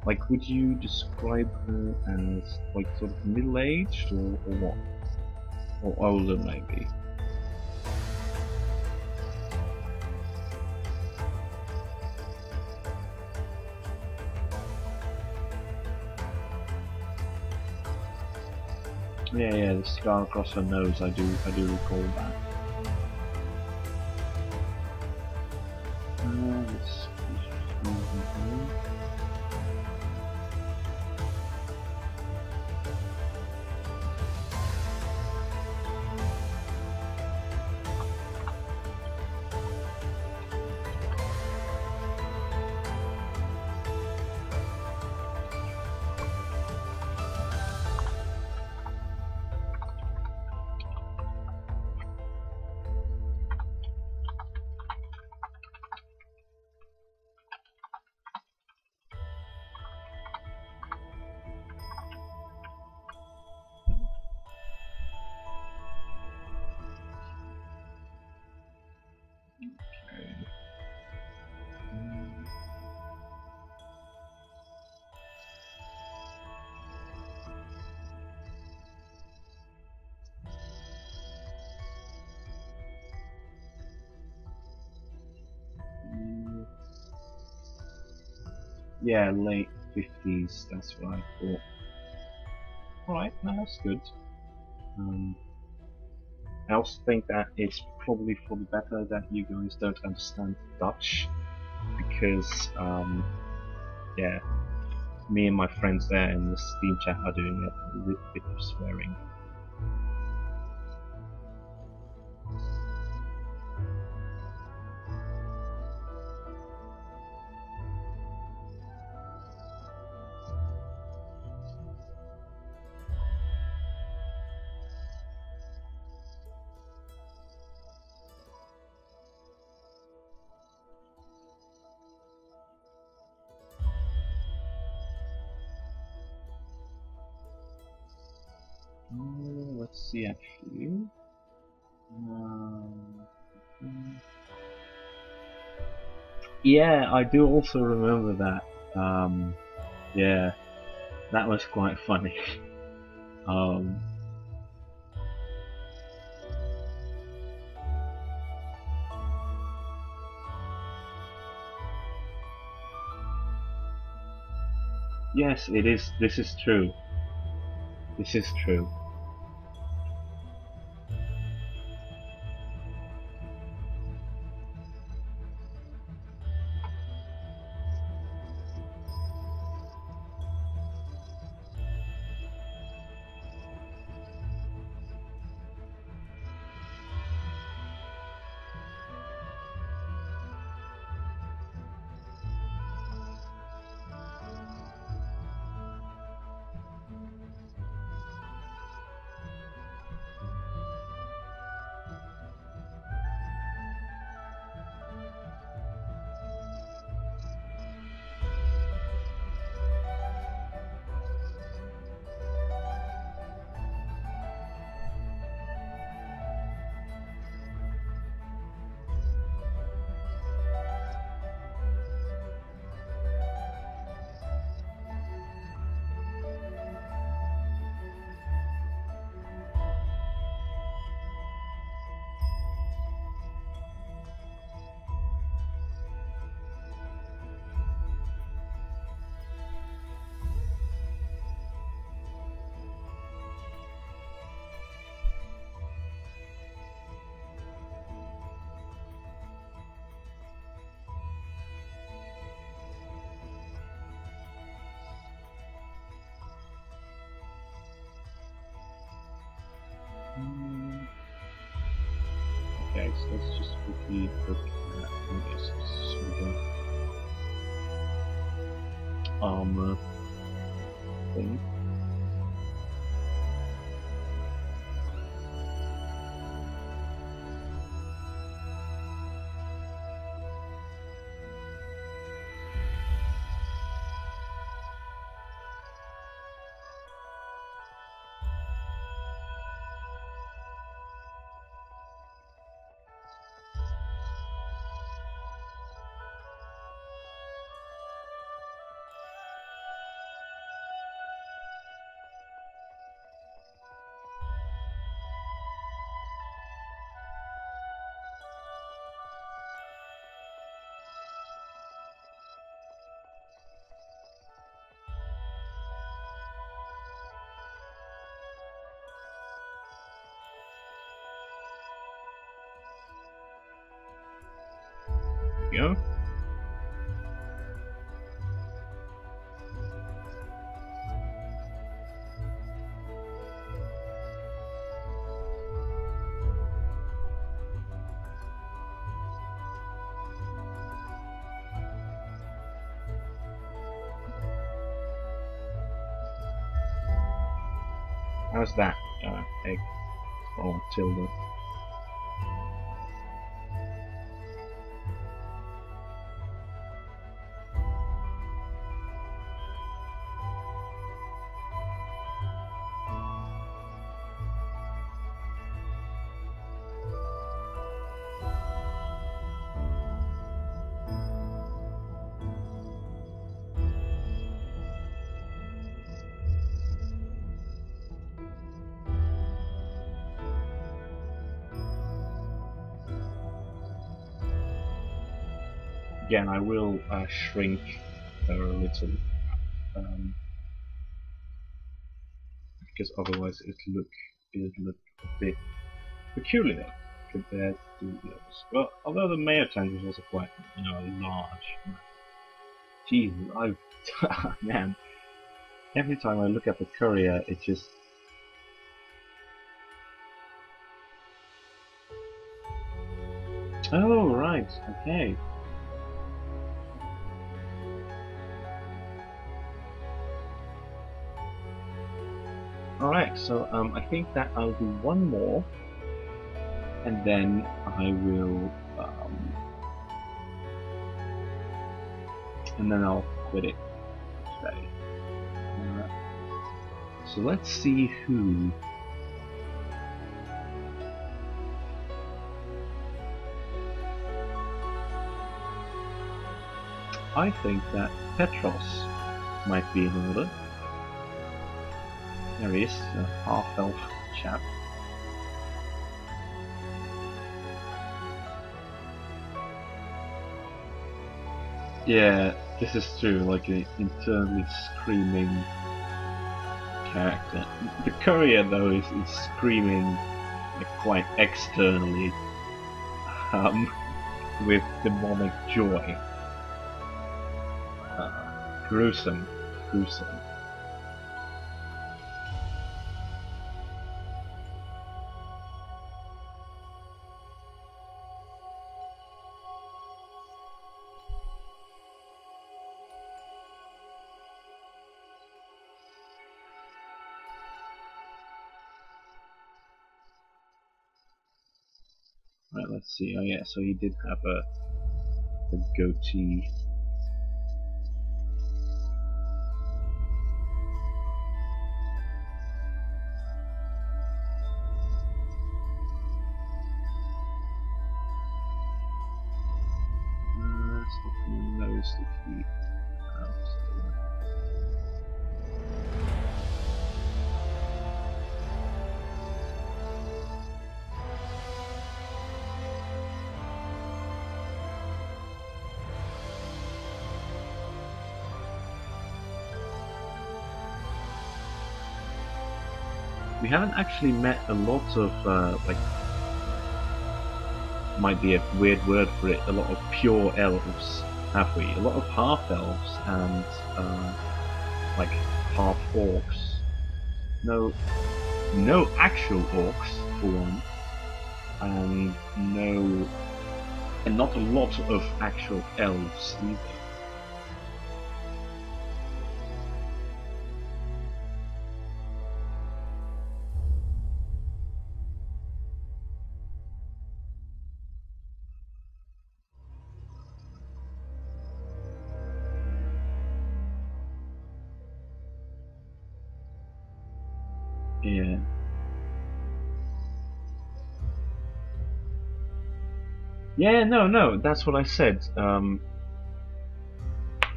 Like, would you describe her as like sort of middle-aged, or what? Or older maybe? Yeah, the scar across her nose, I do recall that. yeah, late 50s, that's what I thought. Alright, no, that's good. I also think that it's probably for the better that you guys don't understand Dutch, because, yeah, me and my friends there in the Steam chat are doing a little bit of swearing. Let's see actually. Yeah, I do also remember that. Yeah, that was quite funny. um, yes, it is. This is true. This is true. Okay, so let's just quickly look at this sort of armor thing. Go. How's that, egg? Or Tilda? Again, I will shrink her a little, because otherwise it'd look a bit peculiar compared to the others. Well, although the mayor tank was also quite, large. Jesus, man, every time I look at the courier, it just... Oh, right, okay. Alright, so I think that I'll do one more, and then I will, and then I'll quit it today. So let's see who... I think that Petros might be in order. There he is, a half-elf chap. Yeah, this is true, like an internally screaming character. The courier, though, is screaming like, quite externally, with demonic joy. Gruesome. Right, let's see. Oh yeah, so he did have a goatee. Stuffing the nose to keep out. We haven't actually met a lot of, like, might be a weird word for it, a lot of pure elves, have we? A lot of half-elves and, like, half-orcs. No actual orcs, for one, and not a lot of actual elves either. Yeah. Yeah, no, that's what I said.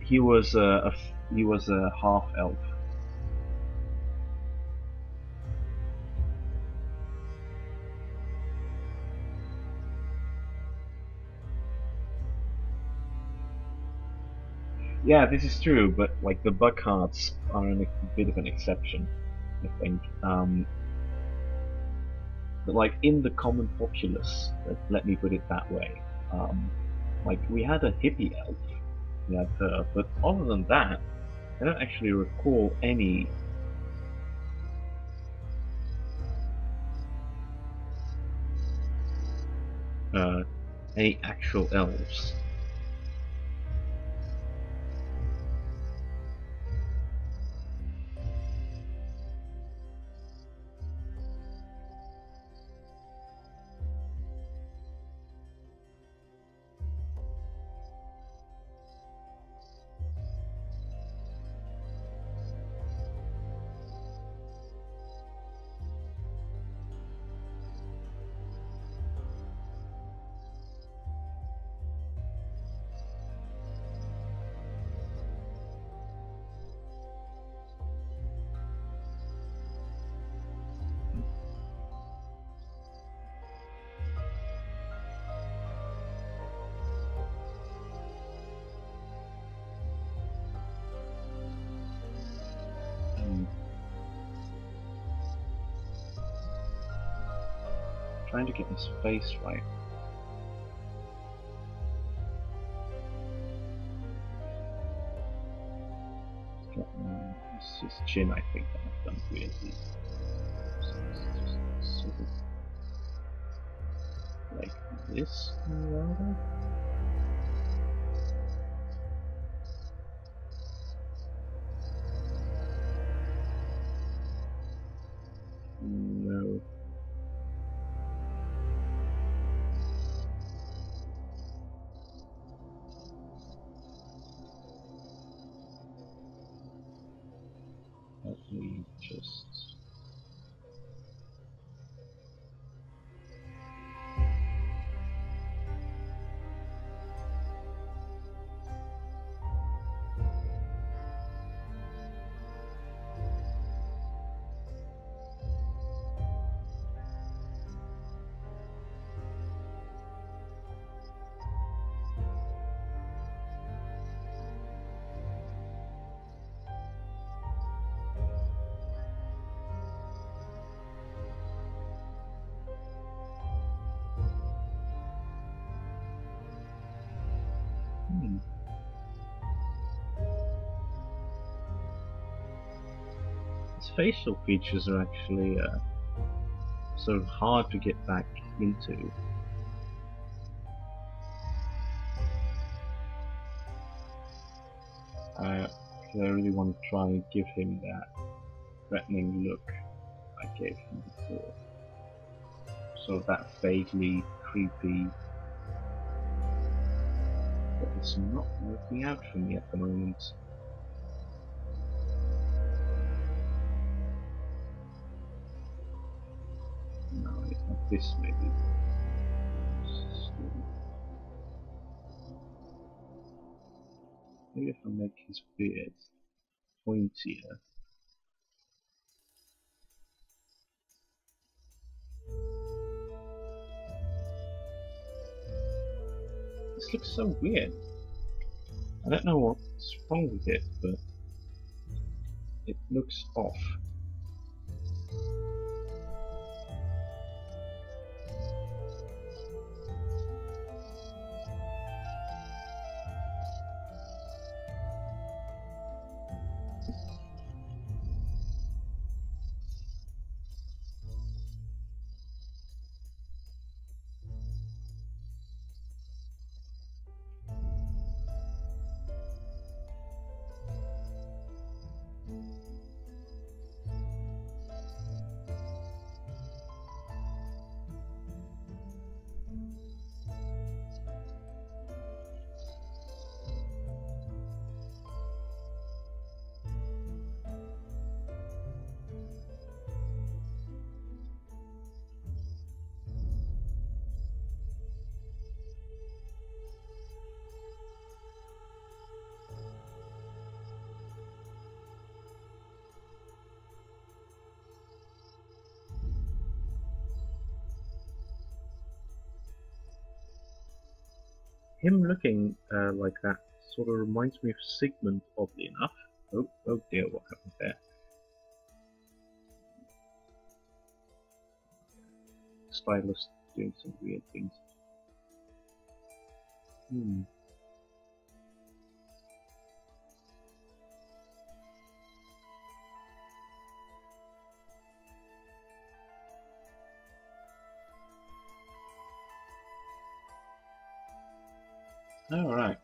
He was a half elf. Yeah, this is true, but like the Buckhearts are a bit of an exception, I think. But like in the common populace, let me put it that way. Like we had a hippie elf, we had her, but other than that, I don't actually recall any actual elves. trying to get his face right. It's his chin, I think, that I've done weirdly. So it's just sort of like this, rather. No. Probably just... His facial features are actually sort of hard to get back into. I really want to try and give him that threatening look I gave him before. Sort of that vaguely creepy, but it's not working out for me at the moment. No, it's not this maybe. Maybe if I make his beard pointier. This looks so weird. I don't know what's wrong with it, but it looks off. Him looking like that sort of reminds me of Sigmund, oddly enough. Oh dear, what happened there? Stylus doing some weird things. Alright.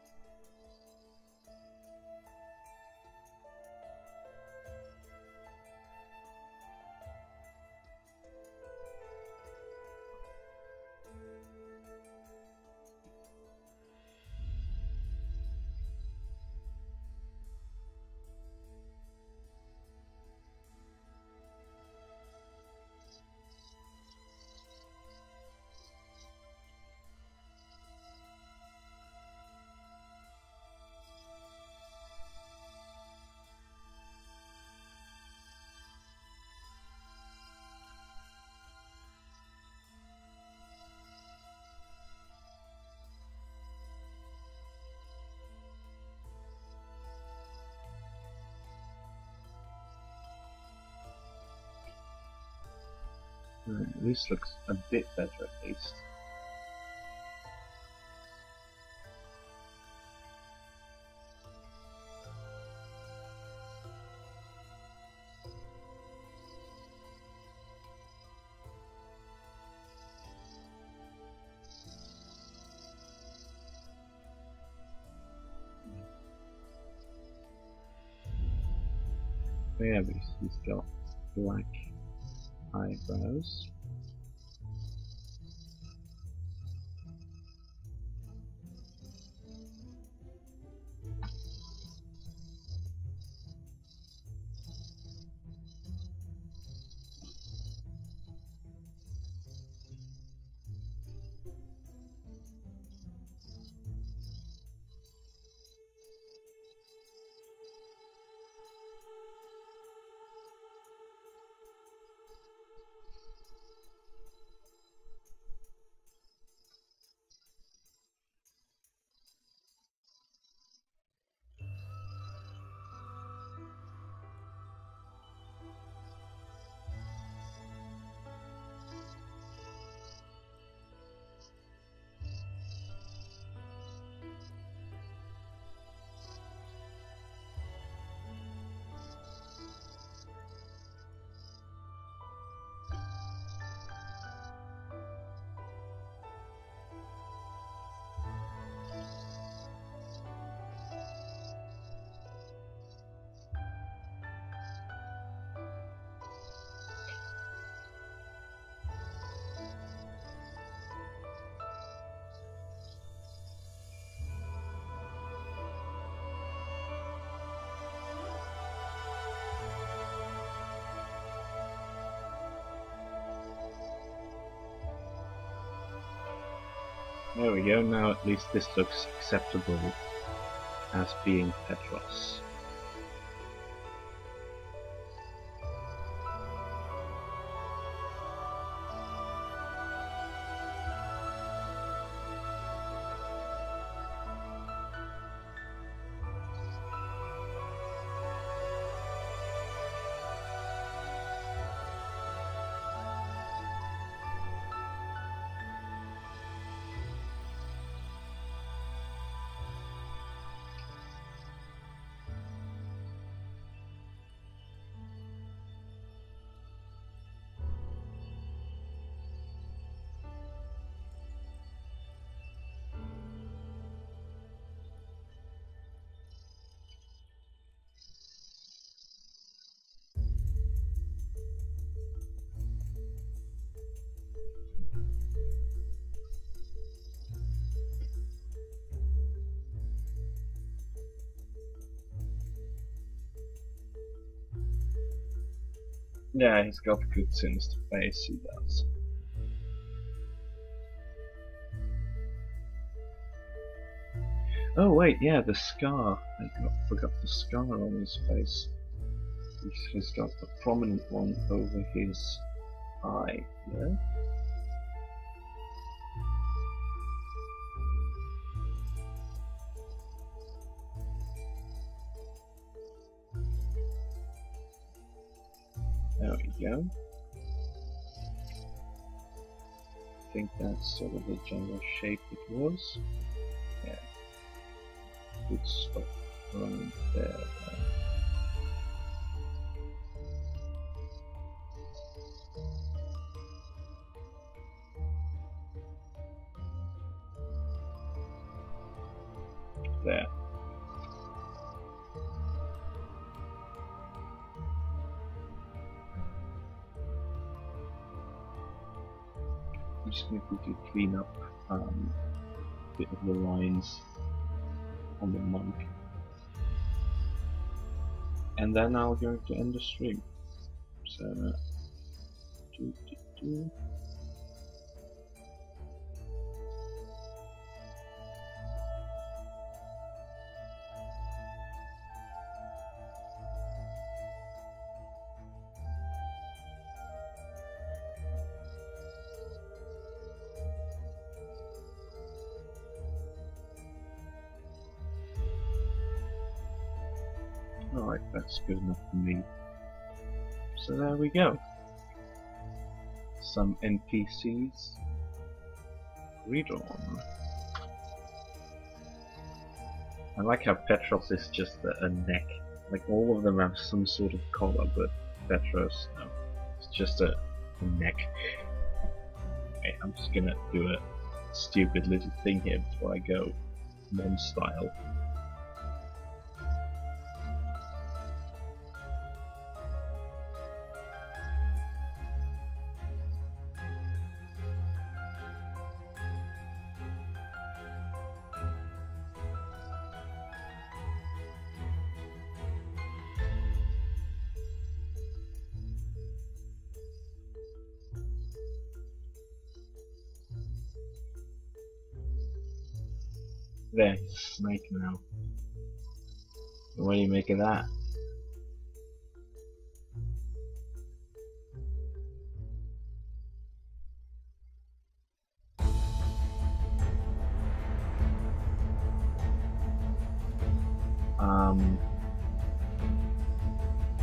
This looks a bit better at least. Oh yeah, because he's got black eyebrows. There we go, now at least this looks acceptable as being Petros. Yeah, he's got good sinister face, he does. Oh wait, yeah, the scar. I forgot the scar on his face. He's got a prominent one over his eye, yeah? There we go. I think that's sort of the general shape it was. Yeah. Good stuff around there. There. I'm just going to quickly clean up a bit of the lines on the monk. And then I'm going to end the stream. So, alright, that's good enough for me. So there we go. some NPCs. Read on. I like how Petros is just a neck. Like all of them have some sort of collar, but Petros, no. It's just a neck. Okay, I'm just gonna do a stupid little thing here before I go non-style. There, he's a snake now. What do you make of that?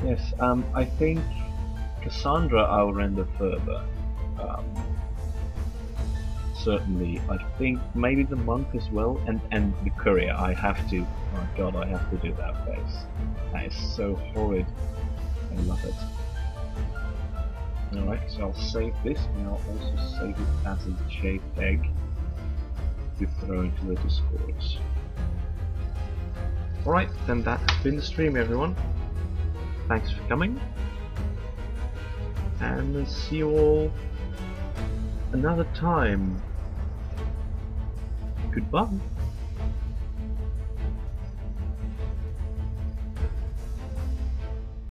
Yes, I think Cassandra I'll render further. Certainly, I think maybe the monk as well, and the courier. I have to. Oh my god, I have to do that face. That is so horrid. I love it. Alright, so I'll save this, and I'll also save it as a JPEG to throw into the Discords. Alright, then that has been the stream, everyone. Thanks for coming, and see you all another time. Goodbye.